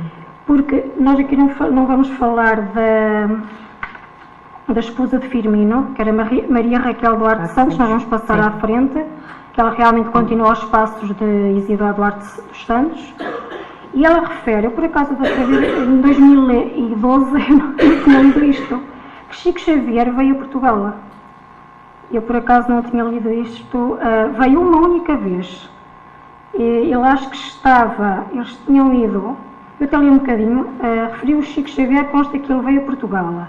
Porque nós aqui não vamos falar da esposa de Firmino, que era Maria Raquel Duarte Santos, nós vamos passar à frente, que ela realmente continua aos passos de Isidora Duarte dos Santos. E ela refere, eu por acaso vou saber, em 2012, eu não tinha lido isto, que Chico Xavier veio a Portugal. Eu por acaso não tinha lido isto, veio uma única vez. Ele acho que eles tinham ido, eu até li um bocadinho, referiu o Chico Xavier, consta que ele veio a Portugal.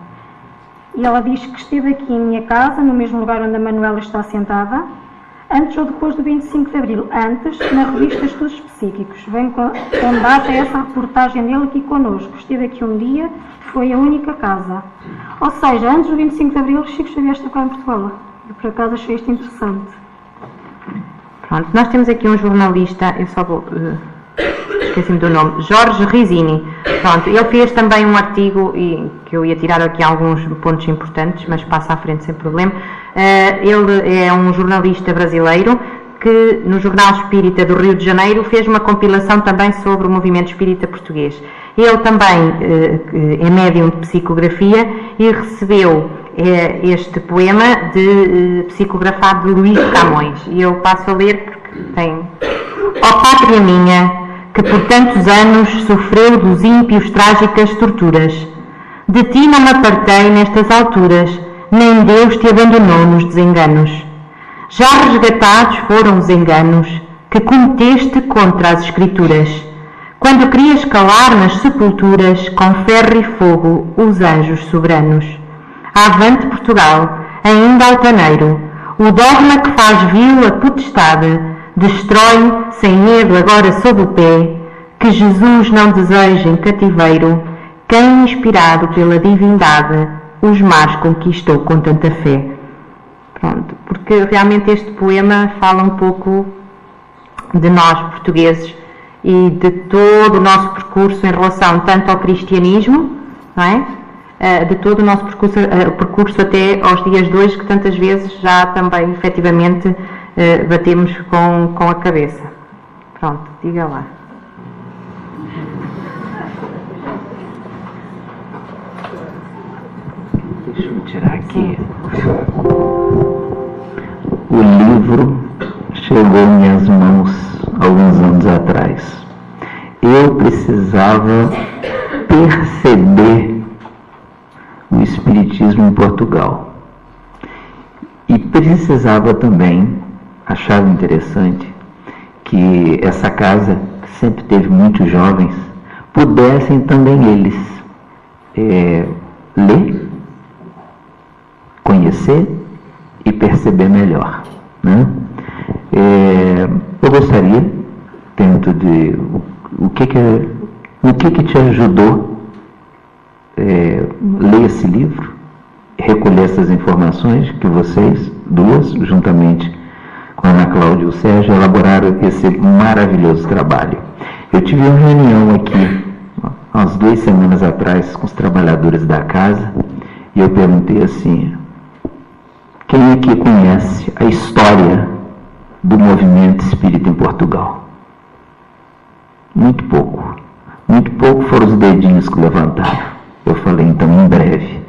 E ela diz que esteve aqui em minha casa, no mesmo lugar onde a Manuela está sentada, antes ou depois do 25 de Abril, antes, na revista Estudos Psíquicos. Vem com data essa reportagem dele aqui connosco. Esteve aqui um dia, foi a única casa. Ou seja, antes do 25 de Abril, Chico Xavier esteve cá em Portugal. Eu, por acaso, achei isto interessante. Pronto, nós temos aqui um jornalista, eu só vou... esqueci-me do nome, Jorge Rizzini. Pronto, ele fez também um artigo, e que eu ia tirar aqui alguns pontos importantes, mas passa à frente sem problema. Ele é um jornalista brasileiro que no Jornal Espírita do Rio de Janeiro fez uma compilação também sobre o movimento espírita português. Ele também é médium de psicografia e recebeu este poema psicografado de Luís de Camões. E eu passo a ler porque tem... Ó pátria minha, que por tantos anos sofreu dos ímpios trágicas torturas, de ti não me apartei nestas alturas, nem Deus te abandonou nos desenganos. Já resgatados foram os enganos que cometeste contra as Escrituras, quando querias calar nas sepulturas com ferro e fogo os anjos soberanos. Avante Portugal, ainda altaneiro, o dogma que faz vil a potestade, destrói, sem medo agora sob o pé, que Jesus não deseja em cativeiro, quem, inspirado pela divindade, os mares conquistou com tanta fé. Pronto, porque realmente este poema fala um pouco de nós portugueses e de todo o nosso percurso em relação tanto ao cristianismo, não é? De todo o nosso percurso até aos dias de hoje, que tantas vezes já também efetivamente batemos com a cabeça. Pronto, diga lá. Deixa eu tirar aqui. O livro chegou em minhas mãos alguns anos atrás. Eu precisava perceber o Espiritismo em Portugal. E precisava também, achava interessante, que essa casa, que sempre teve muitos jovens, pudessem também eles ler, conhecer e perceber melhor, né? Eu gostaria, dentro de o que te ajudou ler esse livro, recolher essas informações que vocês duas, juntamente com a Ana Cláudia e o Sérgio, elaboraram esse maravilhoso trabalho. Eu tive uma reunião aqui, umas 2 semanas atrás, com os trabalhadores da casa, e eu perguntei assim: quem aqui conhece a história do movimento espírita em Portugal? Muito pouco. Muito pouco foram os dedinhos que levantaram. Eu falei, então, em breve,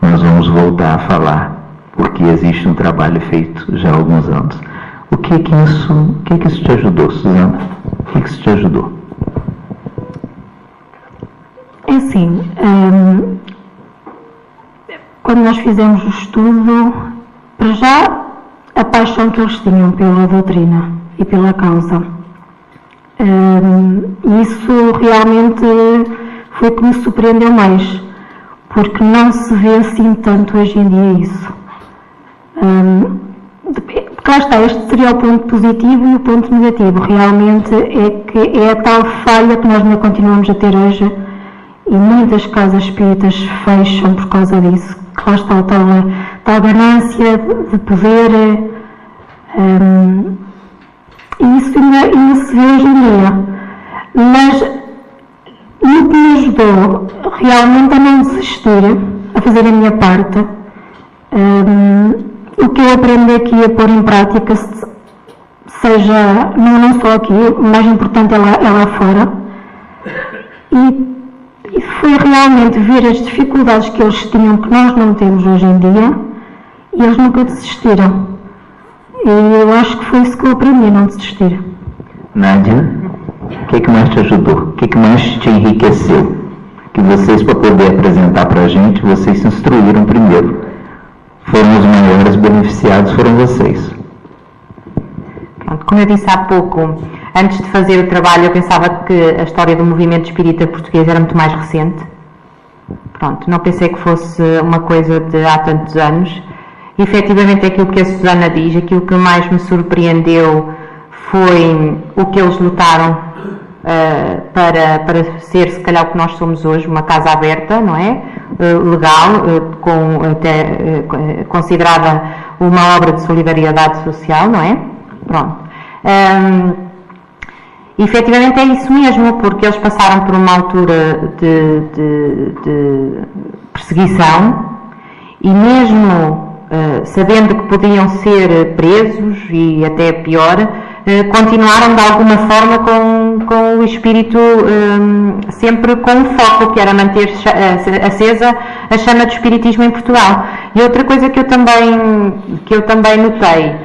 nós vamos voltar a falar, porque existe um trabalho feito já há alguns anos. O que isso te ajudou, Suzana? O que isso te ajudou? É assim, quando nós fizemos o estudo, para já, a paixão que eles tinham pela doutrina e pela causa. Isso realmente foi o que me surpreendeu mais, porque não se vê assim tanto hoje em dia isso. Cá está, este seria o ponto positivo e o ponto negativo. Realmente é que é a tal falha que nós ainda continuamos a ter hoje, e muitas casas espíritas fecham por causa disso. Lá está a tal ganância de poder, e isso ainda se vê hoje em dia. Mas o que me ajudou realmente a não desistir, a fazer a minha parte, o que eu aprendi aqui a pôr em prática, seja não só aqui, o mais importante é lá fora, e foi realmente ver as dificuldades que eles tinham, que nós não temos hoje em dia, e eles nunca desistiram. E eu acho que foi isso que eu aprendi, não desistir. Nádia, o que mais te ajudou? O que mais te enriqueceu? Que vocês, para poder apresentar para a gente, vocês se instruíram primeiro. Foram os maiores beneficiados, foram vocês. Pronto, como eu disse há pouco, antes de fazer o trabalho, eu pensava que a história do movimento espírita português era muito mais recente. Pronto, não pensei que fosse uma coisa de há tantos anos. E, efetivamente, aquilo que a Susana diz, aquilo que mais me surpreendeu foi o que eles lutaram para ser, se calhar, o que nós somos hoje, uma casa aberta, não é? Legal, até considerada uma obra de solidariedade social, não é? Pronto. Efetivamente é isso mesmo, porque eles passaram por uma altura de perseguição e mesmo sabendo que podiam ser presos e até pior, continuaram de alguma forma com o espírito sempre com o foco, que era manter acesa a chama do espiritismo em Portugal. E outra coisa que eu também notei,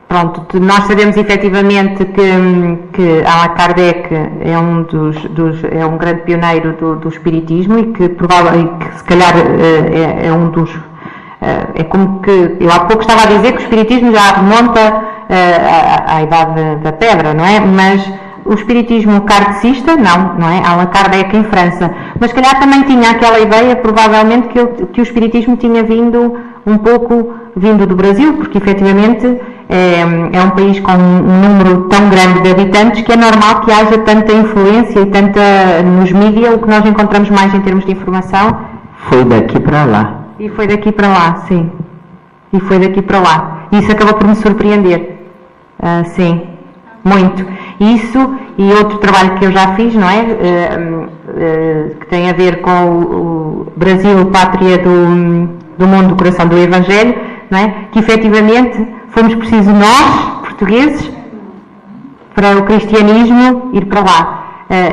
pronto, nós sabemos efetivamente que Allan Kardec é um grande pioneiro do espiritismo e que se calhar é um dos... é como que eu há pouco estava a dizer que o espiritismo já remonta à idade da pedra, não é? Mas o espiritismo kardecista, não é? Allan Kardec em França. Mas se calhar também tinha aquela ideia, provavelmente, que o espiritismo tinha vindo do Brasil, porque efetivamente é um país com um número tão grande de habitantes que é normal que haja tanta influência e tanta nos mídias, o que nós encontramos mais em termos de informação. Foi daqui para lá. E foi daqui para lá, sim. E foi daqui para lá. Isso acabou por me surpreender. Sim, muito. Isso e outro trabalho que eu já fiz, não é? Que tem a ver com o Brasil, pátria do mundo, do coração do Evangelho, não é? Que efetivamente fomos precisos nós, portugueses, para o cristianismo ir para lá.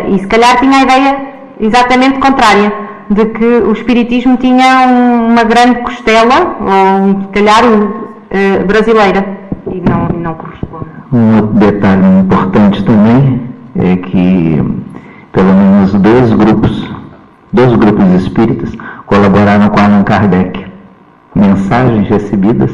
E se calhar tinha a ideia exatamente contrária, de que o espiritismo tinha uma grande costela, ou se calhar brasileira, e não corresponde. Um outro detalhe importante também é que pelo menos dois grupos espíritas colaboraram com Allan Kardec. Mensagens recebidas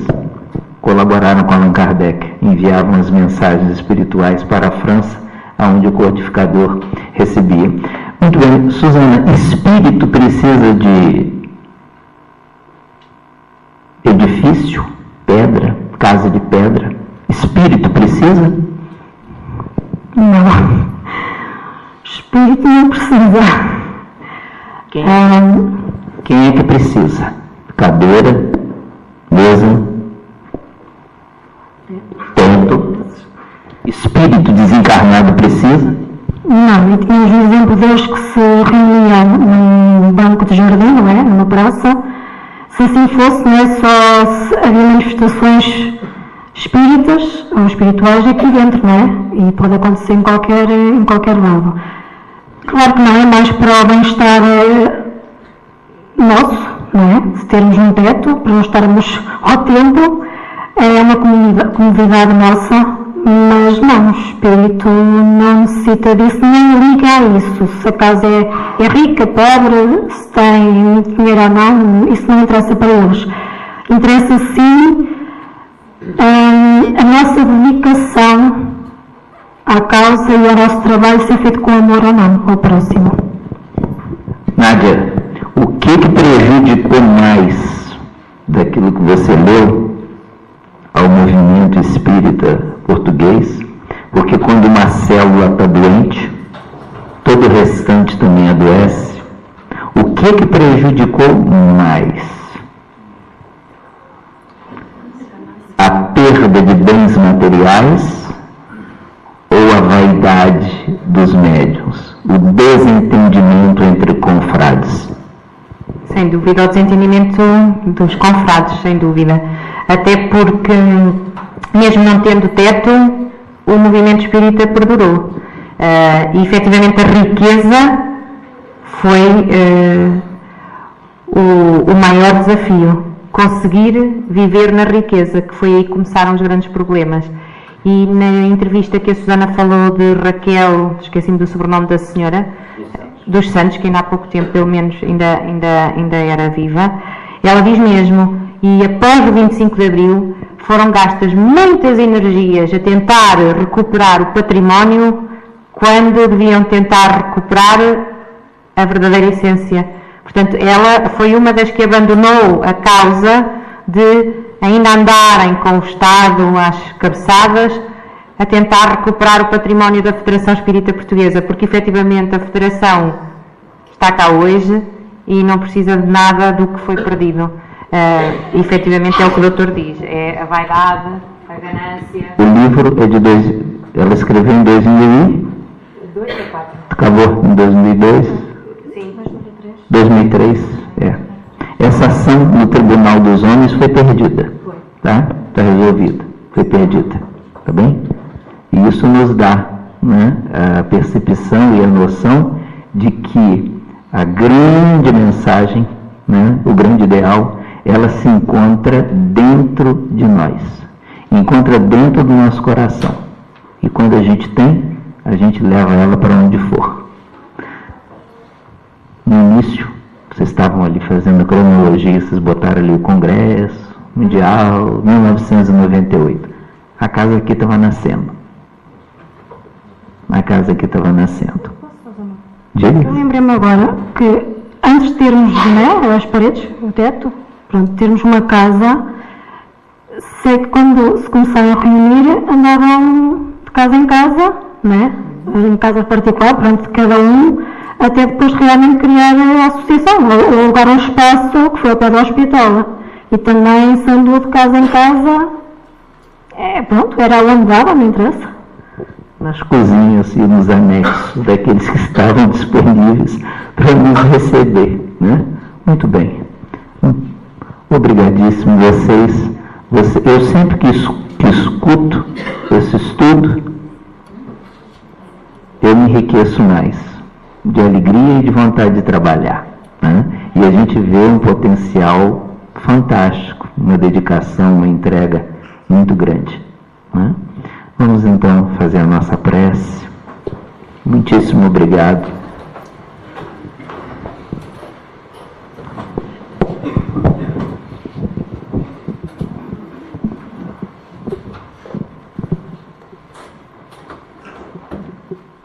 colaboraram com Allan Kardec, enviavam as mensagens espirituais para a França, onde o codificador recebia. Muito bem, Suzana, espírito precisa de edifício, pedra, casa de pedra? Espírito precisa? Não. Espírito não precisa. Quem é que precisa? Cadeira, mesa, teto. Espírito desencarnado precisa? Não, e tínhamos um exemplo deles que se reuniam num banco de jardim, não é? Numa praça. Se assim fosse, não é só havia manifestações espíritas ou espirituais aqui dentro, não é? E pode acontecer em qualquer lado. Claro que não é mais para o bem-estar nosso, não é? Se termos um teto, para não estarmos ao tempo, é uma comodidade nossa. Mas não, o espírito não necessita disso, nem liga a isso. Se a casa é rica, pobre, se tem dinheiro ou não, isso não interessa para eles. Interessa sim a nossa dedicação à causa e ao nosso trabalho ser feito com amor ou não, ao próximo. Nádia, o que prejudicou mais daquilo que você leu ao movimento espírita português? Porque quando uma célula está doente, todo o restante também adoece. O que prejudicou mais? A perda de bens materiais ou a vaidade dos médiuns? O desentendimento entre confrades? Sem dúvida, o desentendimento dos confrades, sem dúvida. Até porque, mesmo não tendo teto, o movimento espírita perdurou. E, efetivamente, a riqueza foi o maior desafio. Conseguir viver na riqueza, que foi aí que começaram os grandes problemas. E na entrevista que a Susana falou de Raquel, esqueci-me do sobrenome da senhora, dos Santos, que ainda há pouco tempo, pelo menos, ainda era viva, ela diz mesmo, e após o 25 de Abril, foram gastas muitas energias a tentar recuperar o património, quando deviam tentar recuperar a verdadeira essência. Portanto, ela foi uma das que abandonou a causa de ainda andarem com o Estado às cabeçadas a tentar recuperar o património da Federação Espírita Portuguesa, porque efetivamente a Federação está cá hoje e não precisa de nada do que foi perdido. efetivamente é o que o doutor diz, é a vaidade, a ganância. O livro é de ela escreveu em 2002 ou 4? Acabou em 2002? Sim. 2003, é. Essa ação no Tribunal dos Homens foi perdida, tá? Está resolvida, foi perdida, tá bem? E isso nos dá, né, a percepção e a noção de que a grande mensagem, né, o grande ideal, ela se encontra dentro de nós, encontra dentro do nosso coração. E quando a gente tem, a gente leva ela para onde for. No início, vocês estavam ali fazendo a cronologia, vocês botaram ali o Congresso Mundial, 1998. A casa aqui estava nascendo. A casa aqui estava nascendo. Diga. Eu lembrei-me agora que antes de termos, né, as paredes, o teto, pronto, termos uma casa, sei que quando se começaram a reunir, andavam de casa em casa, né, em casa particular, pronto, cada um, até depois realmente criar a associação, ou lugar um espaço que foi ao pé do hospital. E também, sendo de casa em casa, pronto, era alongada, não interessa. Nas cozinhas e nos anexos daqueles que estavam disponíveis para nos receber, né? Muito bem. Obrigadíssimo vocês. Eu sempre que escuto esse estudo, eu me enriqueço mais de alegria e de vontade de trabalhar, né? E a gente vê um potencial fantástico, uma dedicação, uma entrega muito grande, né? Vamos então fazer a nossa prece. Muitíssimo obrigado.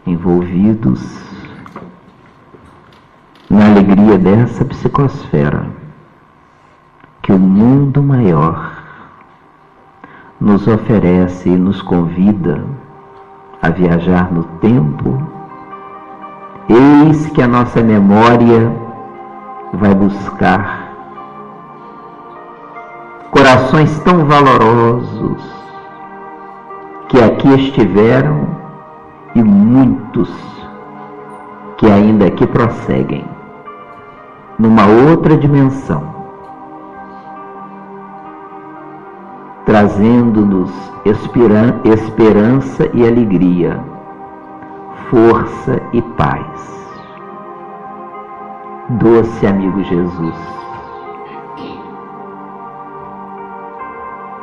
Envolvidos na alegria dessa psicosfera que o mundo maior nos oferece e nos convida a viajar no tempo, eis que a nossa memória vai buscar corações tão valorosos que aqui estiveram e muitos que ainda aqui prosseguem numa outra dimensão, trazendo-nos esperança e alegria, força e paz. Doce amigo Jesus,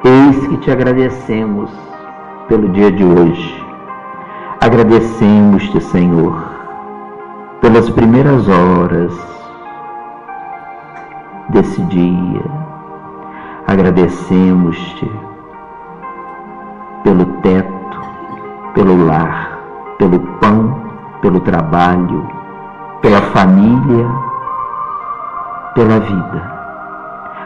eis que te agradecemos pelo dia de hoje. Agradecemos-te, Senhor, pelas primeiras horas desse dia. Agradecemos-te pelo teto, pelo lar, pelo pão, pelo trabalho, pela família, pela vida.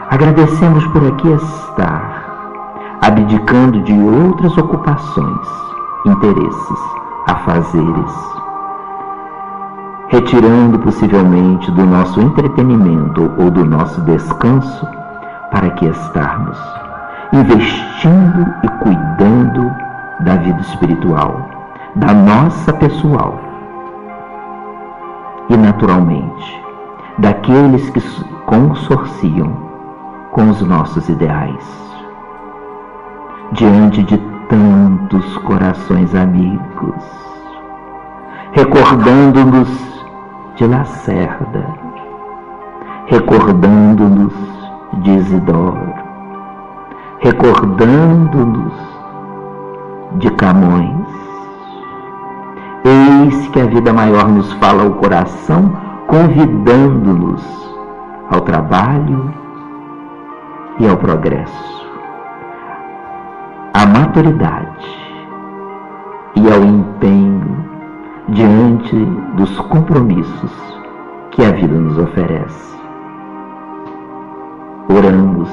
Agradecemos por aqui estar, abdicando de outras ocupações, interesses, afazeres, retirando possivelmente do nosso entretenimento ou do nosso descanso, para aqui estarmos, investindo e cuidando da vida espiritual, da nossa pessoal e, naturalmente, daqueles que consorciam com os nossos ideais. Diante de tantos corações amigos, recordando-nos de Lacerda, recordando-nos de Isidoro, recordando-nos de Camões. Eis que a vida maior nos fala ao coração, convidando-nos ao trabalho e ao progresso, à maturidade e ao empenho diante dos compromissos que a vida nos oferece. Oramos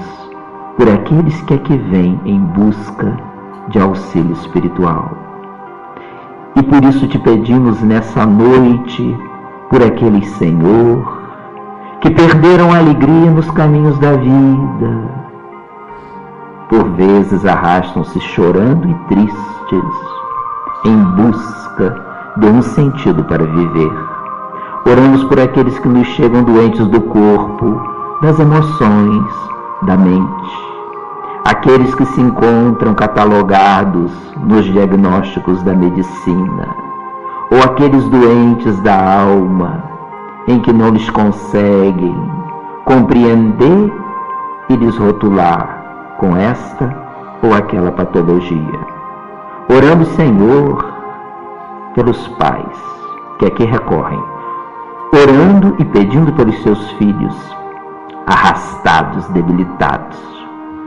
por aqueles que aqui vêm em busca de auxílio espiritual. E por isso te pedimos nessa noite, por aqueles, Senhor, que perderam a alegria nos caminhos da vida. Por vezes arrastam-se chorando e tristes, em busca de um sentido para viver. Oramos por aqueles que nos chegam doentes do corpo, das emoções, da mente. Aqueles que se encontram catalogados nos diagnósticos da medicina, ou aqueles doentes da alma, em que não lhes conseguem compreender e lhes rotular com esta ou aquela patologia. Oramos, Senhor, pelos pais que aqui recorrem, orando e pedindo pelos seus filhos, arrastados, debilitados,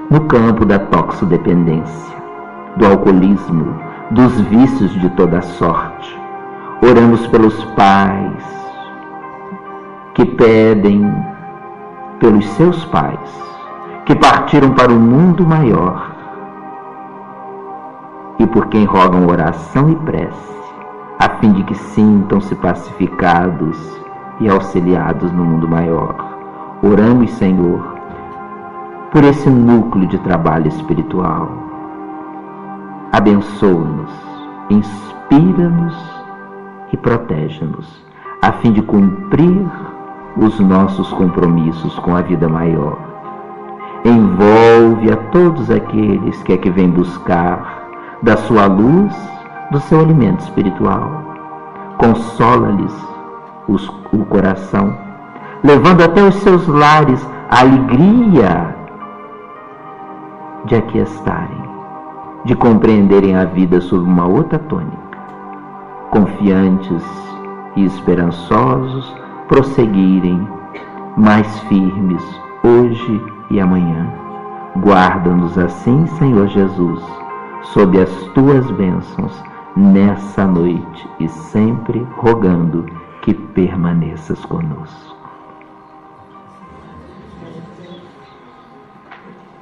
no campo da toxodependência, do alcoolismo, dos vícios de toda sorte. Oramos pelos pais que pedem pelos seus pais, que partiram para o mundo maior, e por quem rogam oração e prece, a fim de que sintam-se pacificados e auxiliados no mundo maior. Oramos, Senhor, por esse núcleo de trabalho espiritual. Abençoa-nos, inspira-nos e protege-nos, a fim de cumprir os nossos compromissos com a vida maior. Envolve a todos aqueles que aqui vêm buscar da sua luz, do seu alimento espiritual. Consola-lhes o coração, levando até os seus lares a alegria de aqui estarem, de compreenderem a vida sob uma outra tônica, confiantes e esperançosos, prosseguirem mais firmes hoje e amanhã. Guarda-nos assim, Senhor Jesus, sob as tuas bênçãos nessa noite e sempre rogando que permaneças conosco.